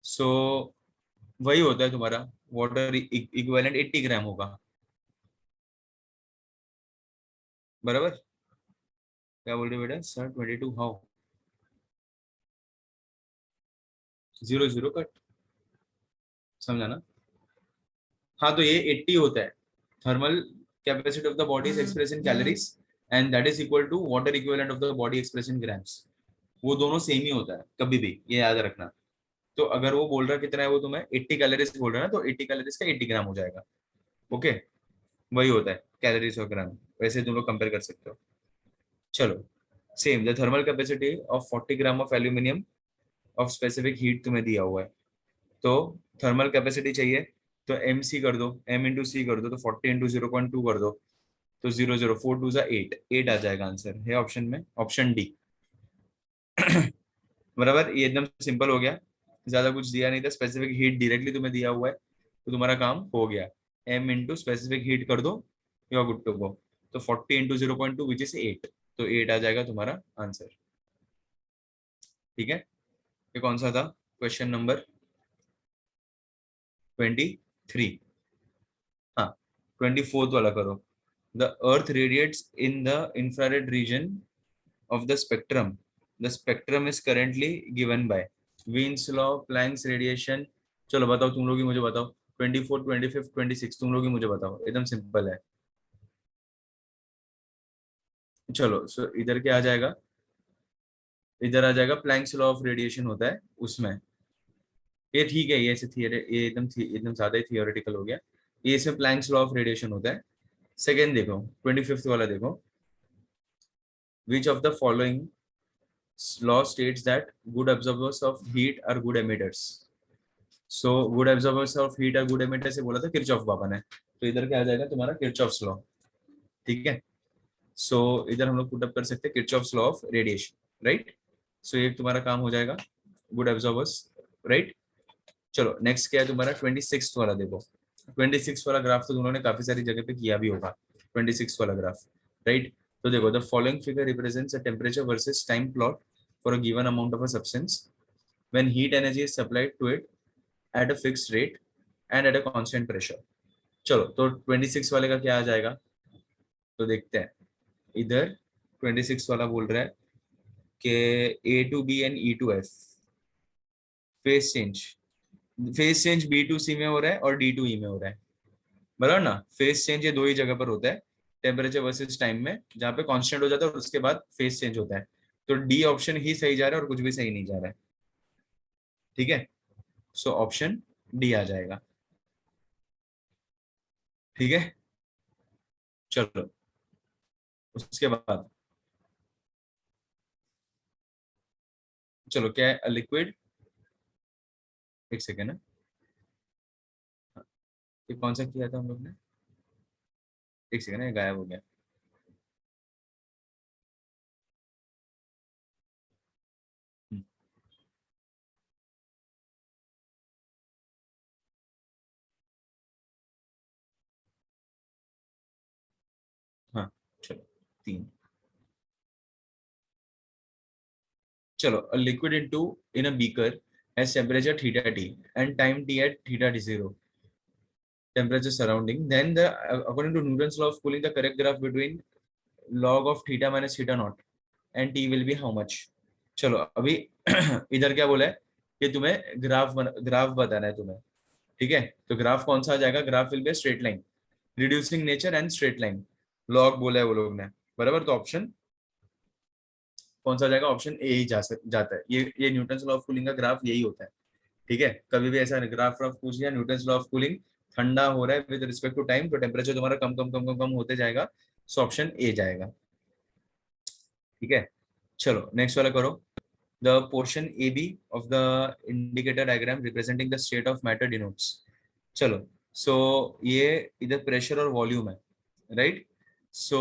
So वही होता है तुम्हारा, वाटर इक्विवेलेंट 80 ग्राम होगा। बराबर, क्या बोल रहे हो बेटा सर? 22 हाउ, 0 0 कट, समझा ना? हाँ तो ये 80 होता है, thermal capacity of the body is express in calories and that is equal to water equivalent of the body express in grams. वो दोनों सेम ही होता है कभी भी, ये याद रखना। तो अगर वो बोल रहा कितना है, वो तुम्हें 80 कैलोरीज बोल रहा है ना, तो 80 कैलोरीज का 80 ग्राम हो जाएगा। ओके, वही होता है कैलोरीज और ग्राम, वैसे तुम लोग कंपेयर कर सकते हो। चलो, same the thermal capacity of 40 gram of aluminium of specific heat तुम्हें दिया हुआ है। तो थर्मल कैपेसिटी चाहिए, तो एम सी कर दो, एम इंटू सी कर दो, तो 40 इंटू 0.2 कर दो, तो 0.042 8 आ जाएगा आंसर है ऑप्शन में, ऑप्शन डी। बराबर, ये एकदम सिंपल हो गया, ज्यादा कुछ दिया नहीं था, स्पेसिफिक हीट डायरेक्टली तुम्हें दिया हुआ है, तो तुम्हारा काम हो गया। एम इंटू स्पेसिफिक हीट कर दो, you are good to go. तो 40 इंटू 0.2 विच इज 8, तो 8 आ जाएगा तुम्हारा आंसर। ठीक है, ये कौन सा था, क्वेश्चन नंबर 23। हाँ, 24th वाला करो। The earth radiates in the infrared reason of the spectrum. The spectrum is currently given by Wien's law, Planck's radiation। चलो बताओ तुम लोग ही मुझे बताओ, 24, 25, 26 तुम लोग ही मुझे बताओ, एकदम सिंपल है। चलो सो इधर क्या आ जाएगा, इधर आ जाएगा प्लैंक्स लॉ ऑफ रेडिएशन होता है उसमें। ये ठीक है, ये ऐसे थियरी, ये एकदम ज्यादा ही थियोरेटिकल हो गया। ये इसमें प्लैंक्स लॉ ऑफ रेडिएशन होता है। सेकेंड देखो, 25th वाला देखो, विच of the following law states that good absorbers of heat are good emitters। So good absorbers of heat और गुड एमिटर से बोला था किरचॉफ बाबा ने, तो इधर क्या आ जाएगा तुम्हारा किरचॉफ्स लॉ। ठीक है, सो इधर हम लोग पुट अप कर सकते हैं Kirchhoff's law of radiation, right. So ये तुम्हारा काम हो जाएगा, गुड एब्जॉर्बर्स, राइट। चलो नेक्स्ट क्या है तुम्हारा, 26 वाला देखो। 26 वाला ग्राफ तो उन्होंने काफी सारी जगह पे किया भी होगा, 26 वाला ग्राफ, राइट। तो देखो, the following figure represents a temperature versus time plot for a given amount of a substance when heat energy is supplied to it at a fixed rate and at a constant pressure. चलो तो 26 वाले का क्या आ जाएगा, तो देखते हैं। इधर 26 वाला बोल रहा है कि A to B and E to F phase change, phase change B to C में हो रहा है और डी टू ई में हो रहा है, बराबर ना। फेस चेंज ये दो ही जगह पर होता है, टेम्परेचर वर्सेस टाइम में, जहाँ पे कांस्टेंट हो जाता है और उसके बाद फेस चेंज होता है। तो डी ऑप्शन ही सही जा रहा है और कुछ भी सही नहीं जा रहा है। ठीक है, सो ऑप्शन डी आ जाएगा। ठीक है, चलो उसके बाद, चलो क्या है, लिक्विड, एक सेकेंड है, ये कौन सा किया था हम लोग ने, एक सेकेंड है, गायब हो गया। हम्म, हाँ, चलो 3। चलो, a liquid into in a beaker has temperature theta t and time t at theta t 0, temperature surrounding, then the according to Newton's law of cooling, the correct graph between log of theta minus theta naught and t will be how much। चलो अभी इधर क्या बोला है कि तुम्हें graph बताना है तुम्हें। ठीक है, तो ग्राफ कौन सा आ जाएगा, graph will be straight line, reducing nature and straight line, log बोला है वो लोग ने, बराबर। तो ऑप्शन कौन सा आ जाएगा, ऑप्शन ए ही जाता है। ये न्यूटन लॉ ऑफ कूलिंग का ग्राफ यही होता है। ठीक है, कभी भी ऐसा ग्राफ व्राफ पूछ लिया, न्यूटन लॉ ऑफ कूलिंग, ठंडा हो रहा है विद रिस्पेक्ट टू टाइम, तो टेम्परेचर तुम्हारा कम कम कम कम कम होते जाएगा, सो ऑप्शन ए जाएगा। ठीक है, चलो नेक्स्ट वाला करो। The portion A B of the indicator diagram representing the state of matter denotes. चलो, सो ये इधर प्रेशर और वॉल्यूम है, राइट। सो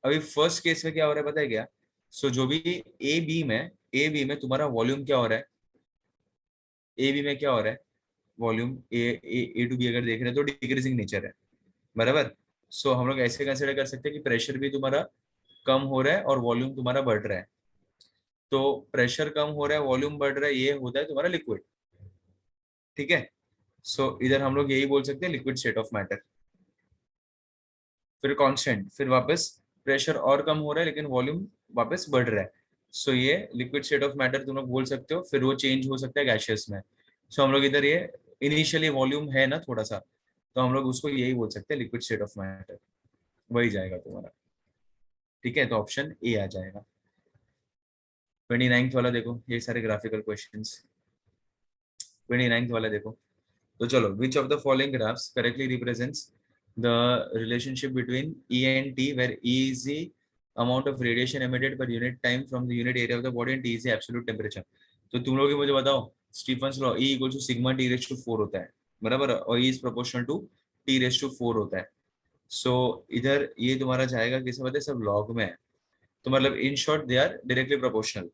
अभी फर्स्ट केस में क्या हो रहा है पता है क्या, सो जो भी ए बी में तुम्हारा वॉल्यूम क्या हो रहा है, ए बी में क्या हो रहा है, वॉल्यूम ए टू बी अगर देख रहे हैं तो डिक्रीजिंग नेचर है, बराबर। सो हम लोग ऐसे कंसिडर कर सकते हैं कि प्रेशर भी तुम्हारा कम हो रहा है और वॉल्यूम तुम्हारा बढ़ रहा है। तो प्रेशर कम हो रहा है, वॉल्यूम बढ़ रहा है, ये होता है तुम्हारा लिक्विड। ठीक है, सो इधर हम लोग यही बोल सकते हैं लिक्विड स्टेट ऑफ मैटर। फिर कांस्टेंट, फिर वापस प्रेशर और कम हो रहा है लेकिन वॉल्यूम वापस बढ़ रहा है, सो ये लिक्विड स्टेट ऑफ मैटर तुम लोग बोल सकते हो। फिर वो चेंज हो सकता है गैशियस में। सो हम लोग इधर ये इनिशियली वॉल्यूम है ना थोड़ा सा, तो हम लोग उसको यही बोल सकते हैं लिक्विड स्टेट ऑफ मैटर, वही जाएगा तुम्हारा। ठीक है, तो ऑप्शन ए आ जाएगा। 29th वाला देखो, ये सारे ग्राफिकल क्वेश्चंस। 29th वाला देखो, तो चलो, which of the following graphs correctly represents the relationship between E and T, where E is the amount of radiation emitted per unit time from the unit area of the body and T is the absolute temperature. तो तुम लोग ही मुझे बताओ, Stefan's law, E equal to sigma T raise to 4 होता है, बराबर, और E is proportional to T raise to 4 होता है। सो इधर ये तुम्हारा जाएगा किसे पता है, सब लॉग में है, तो मतलब in short they are directly proportional.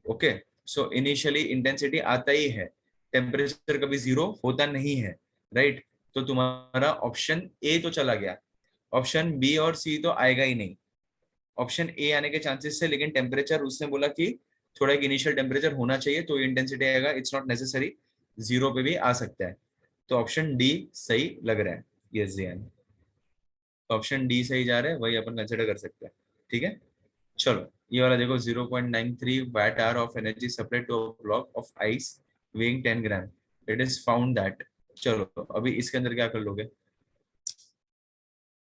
Okay, so initially intensity आता ही है, टेम्परेचर कभी जीरो होता नहीं है, राइट। तो तुम्हारा ऑप्शन ए तो चला गया, ऑप्शन बी और सी तो आएगा ही नहीं। ऑप्शन ए आने के चांसेस है, लेकिन टेम्परेचर उसने बोला कि थोड़ा एक इनिशियल टेम्परेचर होना चाहिए तो इंटेंसिटी आएगा, इट्स नॉट नेसेसरी, जीरो पे भी आ सकता है। तो ऑप्शन डी सही लग रहा है, यस जी, ऑप्शन डी सही जा रहा है, वही अपन कंसिडर कर सकते हैं। ठीक है, चलो ये वाला देखो, 0.93 watt hour of energy supplied to a block of ice weighing 10 gram, it is found that. चलो अभी इसके अंदर क्या कर लोगे,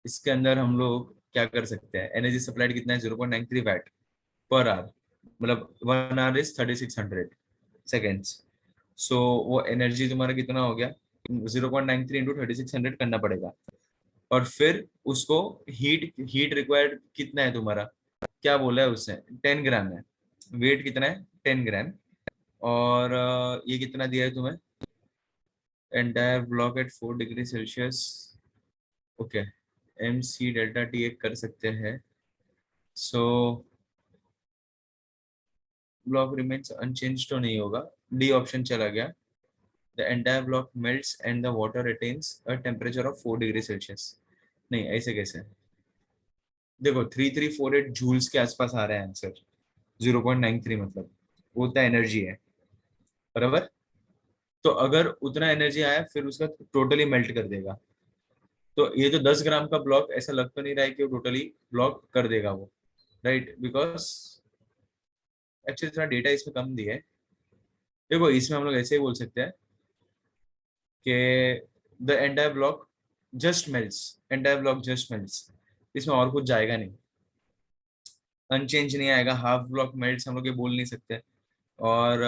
इसके अंदर हम लोग क्या कर सकते हैं, एनर्जी सप्लाइड कितना है, 0.93 वैट पर आवर, मतलब 1 hour इज 3600 सेकेंड्स। सो वो एनर्जी तुम्हारा कितना हो गया, 0.93 इंटू 3600 करना पड़ेगा, और फिर उसको हीट हीट रिक्वायर्ड कितना है तुम्हारा, क्या बोला है उसने, 10 ग्राम है, वेट कितना है 10 ग्राम, और ये कितना दिया है तुम्हें, entire block at 4 degree Celsius. Okay, M C delta T एक कर सकते हैं। सो ब्लॉक रिमेन्स अनचेंज तो नहीं होगा, डी ऑप्शन चला गया, the entire block melts and the water attains a temperature of 4 degree Celsius. नहीं, ऐसे कैसे, देखो 3348 जूल्स के आसपास आ रहा है आंसर, 0.93 मतलब वो उतना एनर्जी है, बराबर। तो अगर उतना एनर्जी आया फिर उसका टोटली मेल्ट कर देगा, तो ये जो 10 ग्राम का ब्लॉक, ऐसा लग तो नहीं रहा है कि वो टोटली ब्लॉक कर देगा वो, राइट, बिकॉज एक्चुअली थोड़ा डेटा इसमें कम दिया है। देखो इसमें हम लोग ऐसे ही बोल सकते हैं कि the entire block just melts, entire block just melts, इसमें और कुछ जाएगा नहीं, अनचेंज नहीं आएगा, हाफ ब्लॉक मेल्ट्स हम लोग ये बोल नहीं सकते, और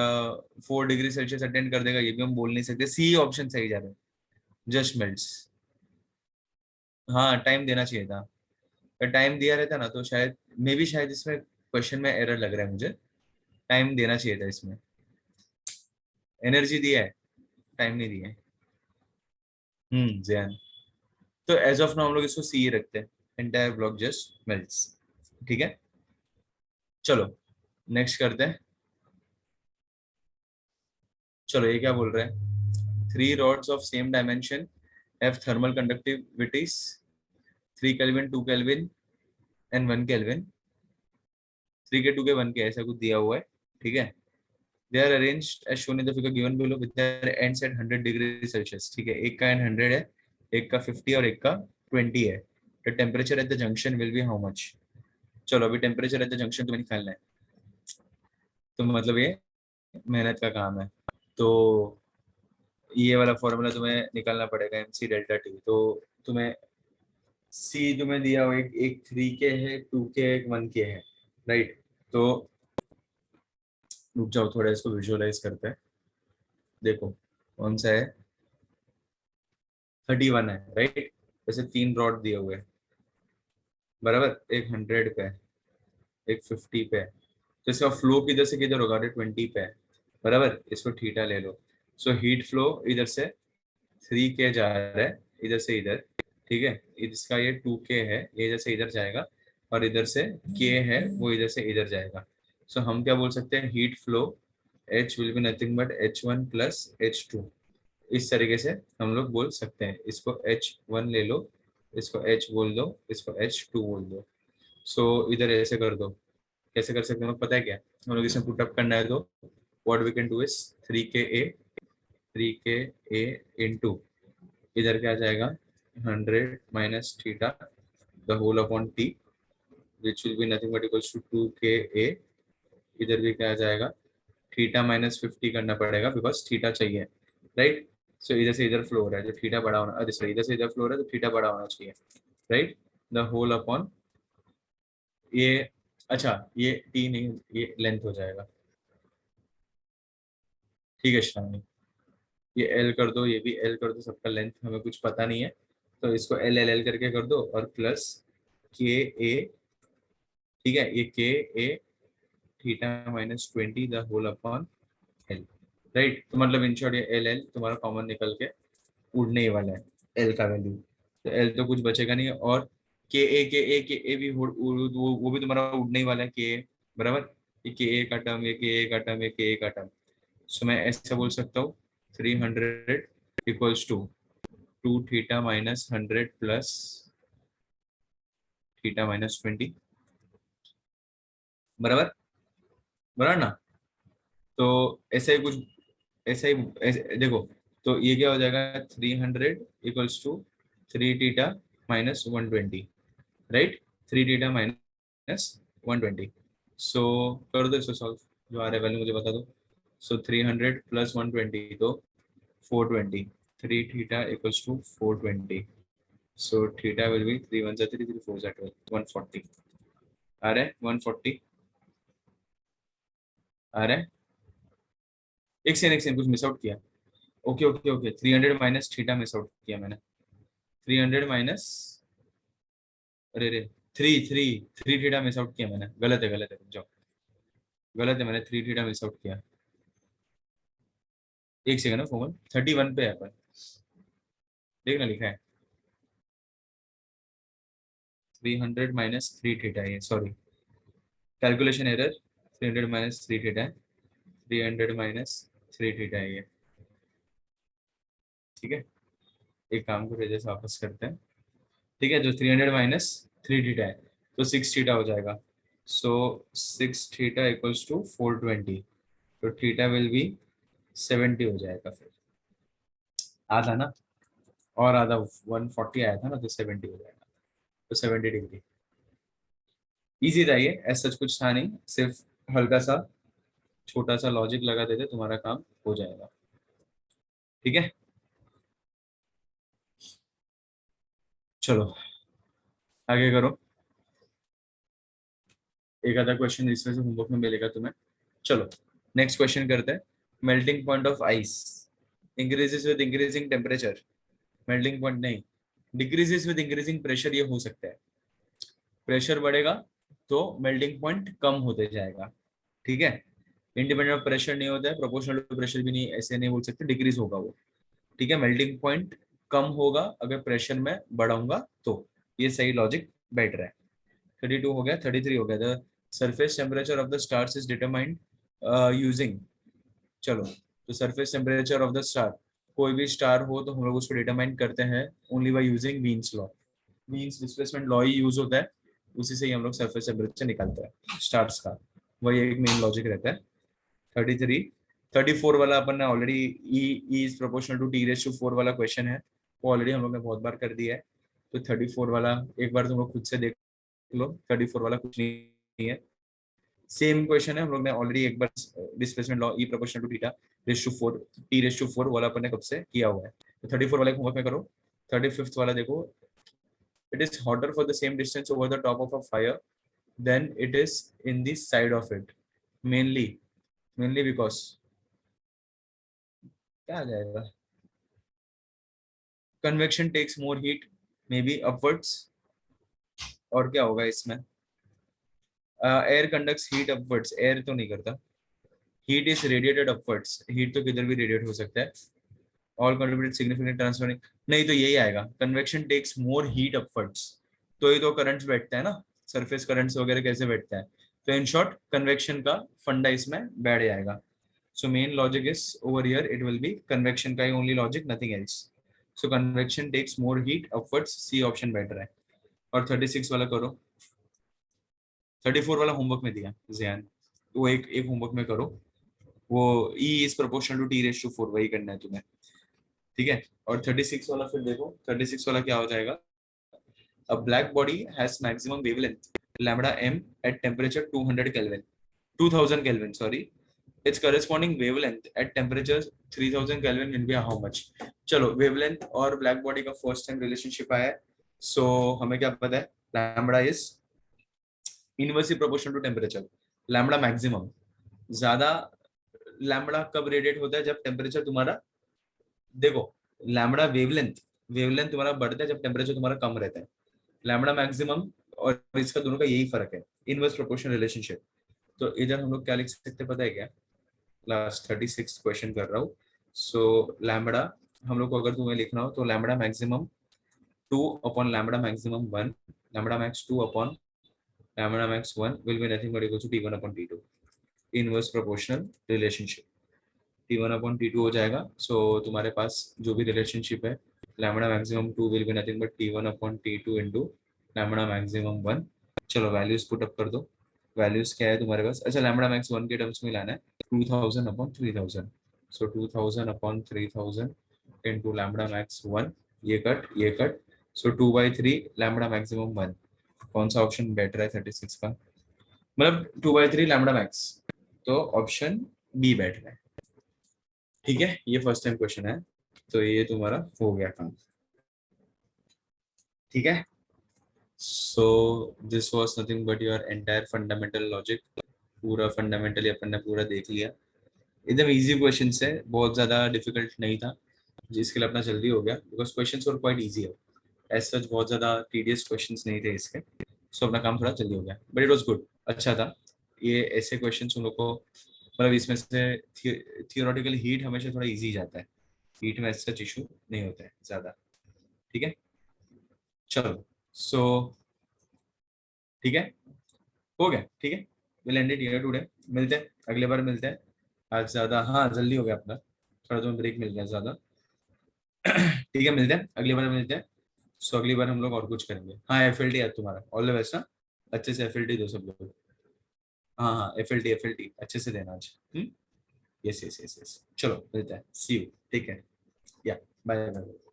4 डिग्री सेल्सियस अटेंड कर देगा ये भी हम बोल नहीं सकते, सी ऑप्शन सही जा रहा है, जस्ट मेल्ट्स। हाँ, टाइम देना चाहिए था, अगर टाइम दिया रहता ना तो शायद, मे बी शायद इसमें क्वेश्चन में एरर लग रहा है मुझे, टाइम देना चाहिए था इसमें, एनर्जी दिया है, टाइम नहीं दिया है। जैन, तो एज ऑफ नाउ हम लोग इसको सी रखते हैं, एंटायर ब्लॉक जस्ट मेल्ट्स। ठीक है, चलो नेक्स्ट करते हैं। चलो ये क्या बोल रहे हैं, 3 rods of same dimension have thermal conductivities 3 kelvin, 2 kelvin and 1 kelvin, 3 के 2 के 1 के ऐसा कुछ दिया हुआ है। ठीक है, they are arranged as shown in the figure given below with their ends at 100 degree Celsius. ठीक है, एक का एंड 100 है, एक का 50 और एक का 20 है। The temperature at the junction will be how much. चलो अभी टेम्परेचर एट द जंक्शन तुम्हें निकालना है, तो मतलब ये मेहनत का काम है। तो ये वाला फॉर्मूला तुम्हें निकालना पड़ेगा, एम सी डेल्टा टी। तो तुम्हें सी तुम्हें दिया हुआ, एक 3 के है, 2 के, एक 1 के है, राइट। तो रुक जाओ थोड़ा, इसको विजुअलाइज करते हैं। देखो कौन सा है, 31 है, राइट। वैसे 3 रॉड दिए हुए हैं, बराबर, एक 100 पे है, एक 50 पे है, तो इसका फ्लो किधर से किधर होगा, 20 पे है, बराबर, इसको थीटा ले लो। सो हीट फ्लो इधर से 3 के जा रहा है, इधर से इधर, ठीक है, इसका ये 2 के है, ये इधर से इधर जाएगा, और इधर से के है वो इधर से इधर जाएगा। सो हम क्या बोल सकते हैं, heat flow H will be nothing but H1 plus H2, इस तरीके से हम लोग बोल सकते हैं। इसको H1 ले लो, इसको H बोल दो, इसको H2 बोल दो। सो इधर ऐसे कर दो, कैसे कर सकते हैं हम लोग, पता है क्या, हम लोग इसमें पुटअप करना है, तो what we can do is 3 K A into, इधर क्या आ जाएगा, 100 minus theta the whole upon T, which will be nothing but equals to 2 K ए। इधर भी क्या आ जाएगा, थीटा माइनस 50 करना पड़ेगा बिकॉज थीटा चाहिए, राइट। सो इधर से इधर फ्लो हो रहा है, तो थीटा बड़ा होना, अरे सॉरी इधर से इधर फ्लो हो रहा है तो थीटा बड़ा होना चाहिए, राइट। द होल अपॉन ये, अच्छा ये टी नहीं, ये लेंथ हो जाएगा, ठीक है श्रावणी, ये एल कर दो, ये भी एल कर दो, सबका लेंथ हमें कुछ पता नहीं है, तो इसको एल एल एल करके कर दो, और प्लस के ए, ठीक है, ये K A theta minus 20 the whole upon L, right. तो मतलब इन शॉर्ट ये एल एल तुम्हारा कॉमन निकल के उड़ने ही वाला है, एल का वैल्यू, तो एल तो कुछ बचेगा नहीं, और के ए भी वो भी तुम्हारा उड़ने ही वाला है, के ए बराबर, ये के ए का टर्म, ये के ए का टर्म, ये के ए का टर्म, सो मैं ऐसे बोल सकता हूँ 300 equals to 2 theta minus 100 plus theta minus 20, बराबर, बराबर ना। तो ऐसे ही कुछ, देखो, तो ये क्या हो जाएगा, 300 equals to 3 theta minus 120, right, 3 theta minus 120, so कर दो इसको सॉल्व, जो आ रहा है वैल्यू मुझे बता दो। सो 300 प्लस 120 तो 420, 3 theta equals to 420, so theta will be 3 1 3 3 4 12 140, आ रहा है 140, आ रहा है, एक सेकंड कुछ मिस आउट किया, okay okay okay, 300 minus theta miss out किया मैंने, 300 माइनस, अरे रे, three three three theta miss out किया मैंने, गलत है जाओ, गलत है, मैंने 3 थीटा मिस आउट किया, एक सेकंड ना फोन, 31 पे है अपन, देखना लिखा है 300 माइनस 3 थीटा, ये sorry calculation error, 300 minus 3 theta है, 300 माइनस 3 थीटा है ये, ठीक है, एक काम को जैसे वापस करते हैं, ठीक है, जो 300 माइनस 3 थीटा है तो 6 थीटा हो जाएगा, सो 6 थीटा इक्वल्स टू 420, तो थीटा विल बी 70 हो जाएगा, फिर आधा ना, और आधा 140 आया था ना, तो 70 हो जाएगा, तो 70 डिग्री। इजी था ये, ऐसा सच कुछ था नहीं, सिर्फ हल्का सा छोटा सा लॉजिक लगा देते तुम्हारा काम हो जाएगा, ठीक है। चलो आगे करो, एक आधा क्वेश्चन इसमें से होमवर्क में मिलेगा तुम्हें। चलो नेक्स्ट क्वेश्चन करते हैं, melting point of ice increases with increasing temperature, melting point नहीं, डिक्रीजेस विद इंक्रीजिंग प्रेशर, ये हो सकता है, प्रेशर बढ़ेगा तो मेल्टिंग पॉइंट कम होते जाएगा, ठीक है, इंडिपेंडेंट ऑफ प्रेशर नहीं होता है, प्रोपोर्शनल टू प्रेशर भी नहीं, ऐसे नहीं बोल सकते, डिक्रीज होगा वो, ठीक है, मेल्टिंग पॉइंट कम होगा अगर प्रेशर में बढ़ाऊंगा तो, ये सही लॉजिक बैठ रहा है। 32 हो गया, 33 हो गया, the surface temperature of the stars is determined using, चलो, तो surface temperature of the star, कोई भी स्टार हो तो हम लोग उसको डिटरमाइन करते हैं only by using Wien's law, Wien's displacement law ही यूज होता है, उसी से ही हम लोग सरफेस टेम्परेचर निकालते हैं स्टार्स का, वही एक मेन लॉजिक रहता है। 33, 34 वाला अपन ने already, E is proportional to T raise to 4 वाला क्वेश्चन है, वो ऑलरेडी हम लोग ने बहुत बार कर दिया है, तो 34 वाला एक बार तुम लोग खुद से देख लो, 34 वाला कुछ नहीं है, सेम क्वेश्चन है, हम लोग ने ऑलरेडी एक बार displacement law E proportional to theta raise to 4 T raise to 4 वाला अपन ने कब से किया हुआ है, तो 34 वाले होमवर्क में करो। 35th वाला देखो, it is hotter for the same distance over the top of a fire than it is in the side of it, mainly because, क्या आ जाएगा, convection takes more heat, maybe upwards, और क्या होगा इसमें, air conducts heat upwards, air तो नहीं करता, heat is radiated upwards, heat तो किधर भी रेडिएट हो सकता है, ऑल कंट्रीब्यूटेड सिग्निफिकेंट ट्रांसफरिंग, नहीं तो यही आएगा, convection takes more heat upwards, तो ये तो करंट्स बैठता है ना, सरफेस करंट्स वगैरह कैसे बैठता है, तो इन शॉर्ट कन्वेक्शन का फंडा इसमें बैठ जाएगा, so main logic is over here it will be convection का ही only logic, nothing else, so convection takes more heat upwards, C option better है। और 36 वाला करो, 34 वाला होमवर्क में दिया ध्यान, वो एक एक होमवर्क में करो, वो E is proportional to T raise to 4 वही करना है तुम्हें, ठीक है। और 36 वाला फिर देखो, 36 वाला क्या हो जाएगा, a black body has maximum wavelength lambda M at temperature 200 kelvin, 2000 kelvin sorry, its corresponding wavelength at temperature 3000 Kelvin will be how much? चलो wavelength और black body का first time relationship आया है. So हमें क्या पता है? Lambda is inversely proportional to temperature. Lambda maximum ज्यादा लैम्बडा कब रेडिएट होता है? जब टेम्परेचर तुम्हारा, देखो लैम्बडा वेवलेंथ तुम्हारा बढ़ता है जब टेम्परेचर तुम्हारा कम रहता है. लैम्बडा मैक्सिमम और इसका दोनों का यही फर्क है, इनवर्स प्रोपोर्शनल रिलेशनशिप. तो इधर हम लोग क्या लिख सकते हैं पता है क्या? लास्ट 36 क्वेश्चन कर रहा हूँ. सो लैम्बडा हम लोग को अगर तुम्हें लिखना हो तो lambda maximum 2 upon lambda maximum 1, lambda max 2 upon lambda max 1 will be nothing but equal to T1 upon T2 inverse proportional relationship. T1 upon T2 हो जाएगा. सो तुम्हारे पास जो भी रिलेशनशिप है, lambda maximum 2 will be nothing but T1 upon T2 into lambda maximum 1. चलो values put up कर दो. Values क्या है तुम्हारे पास? अच्छा लैम्बडा मैक्स 1 के टर्म्स में लाना है. 2000 अपॉन 3000. सो 2000 अपॉन 3000 इनटू लैम्बडा मैक्स 1. ये कट. सो 2/3 लैम्बडा मैक्सिमम 1. कौन सा ऑप्शन बेटर है 36 का? मतलब 2/3 लैम्बडा मैक्स, तो ऑप्शन बी बेटर है. ठीक है, ये फर्स्ट टाइम क्वेश्चन है, तो ये तुम्हारा हो गया काम. ठीक है. So this was nothing but your entire fundamental logic. पूरा फंडामेंटली अपन ने पूरा देख लिया. एकदम इजी क्वेश्चन है, बहुत ज्यादा डिफिकल्ट नहीं था, जिसके लिए अपना जल्दी हो गया because questions were quite easy है. एज सच बहुत ज्यादा टीडियस क्वेश्चंस नहीं थे इसके. सो अपना काम थोड़ा जल्दी हो गया, बट इट वाज गुड, अच्छा था. ये ऐसे क्वेश्चंस उन लोग को, मतलब इसमें से थियोरेटिकल हीट हमेशा थोड़ा इजी जाता है. हीट में ऐसा इशू नहीं होता है ज्यादा. ठीक है. चलो. सो ठीक है, हो गया. ठीक है, will and it here today. मिलते हैं अगले बार, मिलते हैं. आज ज्यादा हाँ जल्दी हो गया अपना, थोड़ा तो ब्रेक मिल गया ज्यादा. ठीक है, मिलते हैं अगली बार, मिलते हैं. सो अगली बार हम लोग और कुछ करेंगे. हाँ FLT है तुम्हारा, ऑल द बेस्ट. हाँ अच्छे से FLT दो सब लोग. हाँ हाँ FLT अच्छे से देना आज. Yes yes yes yes. चलो मिलते हैं, सी यू. ठीक है. या बाय बाय.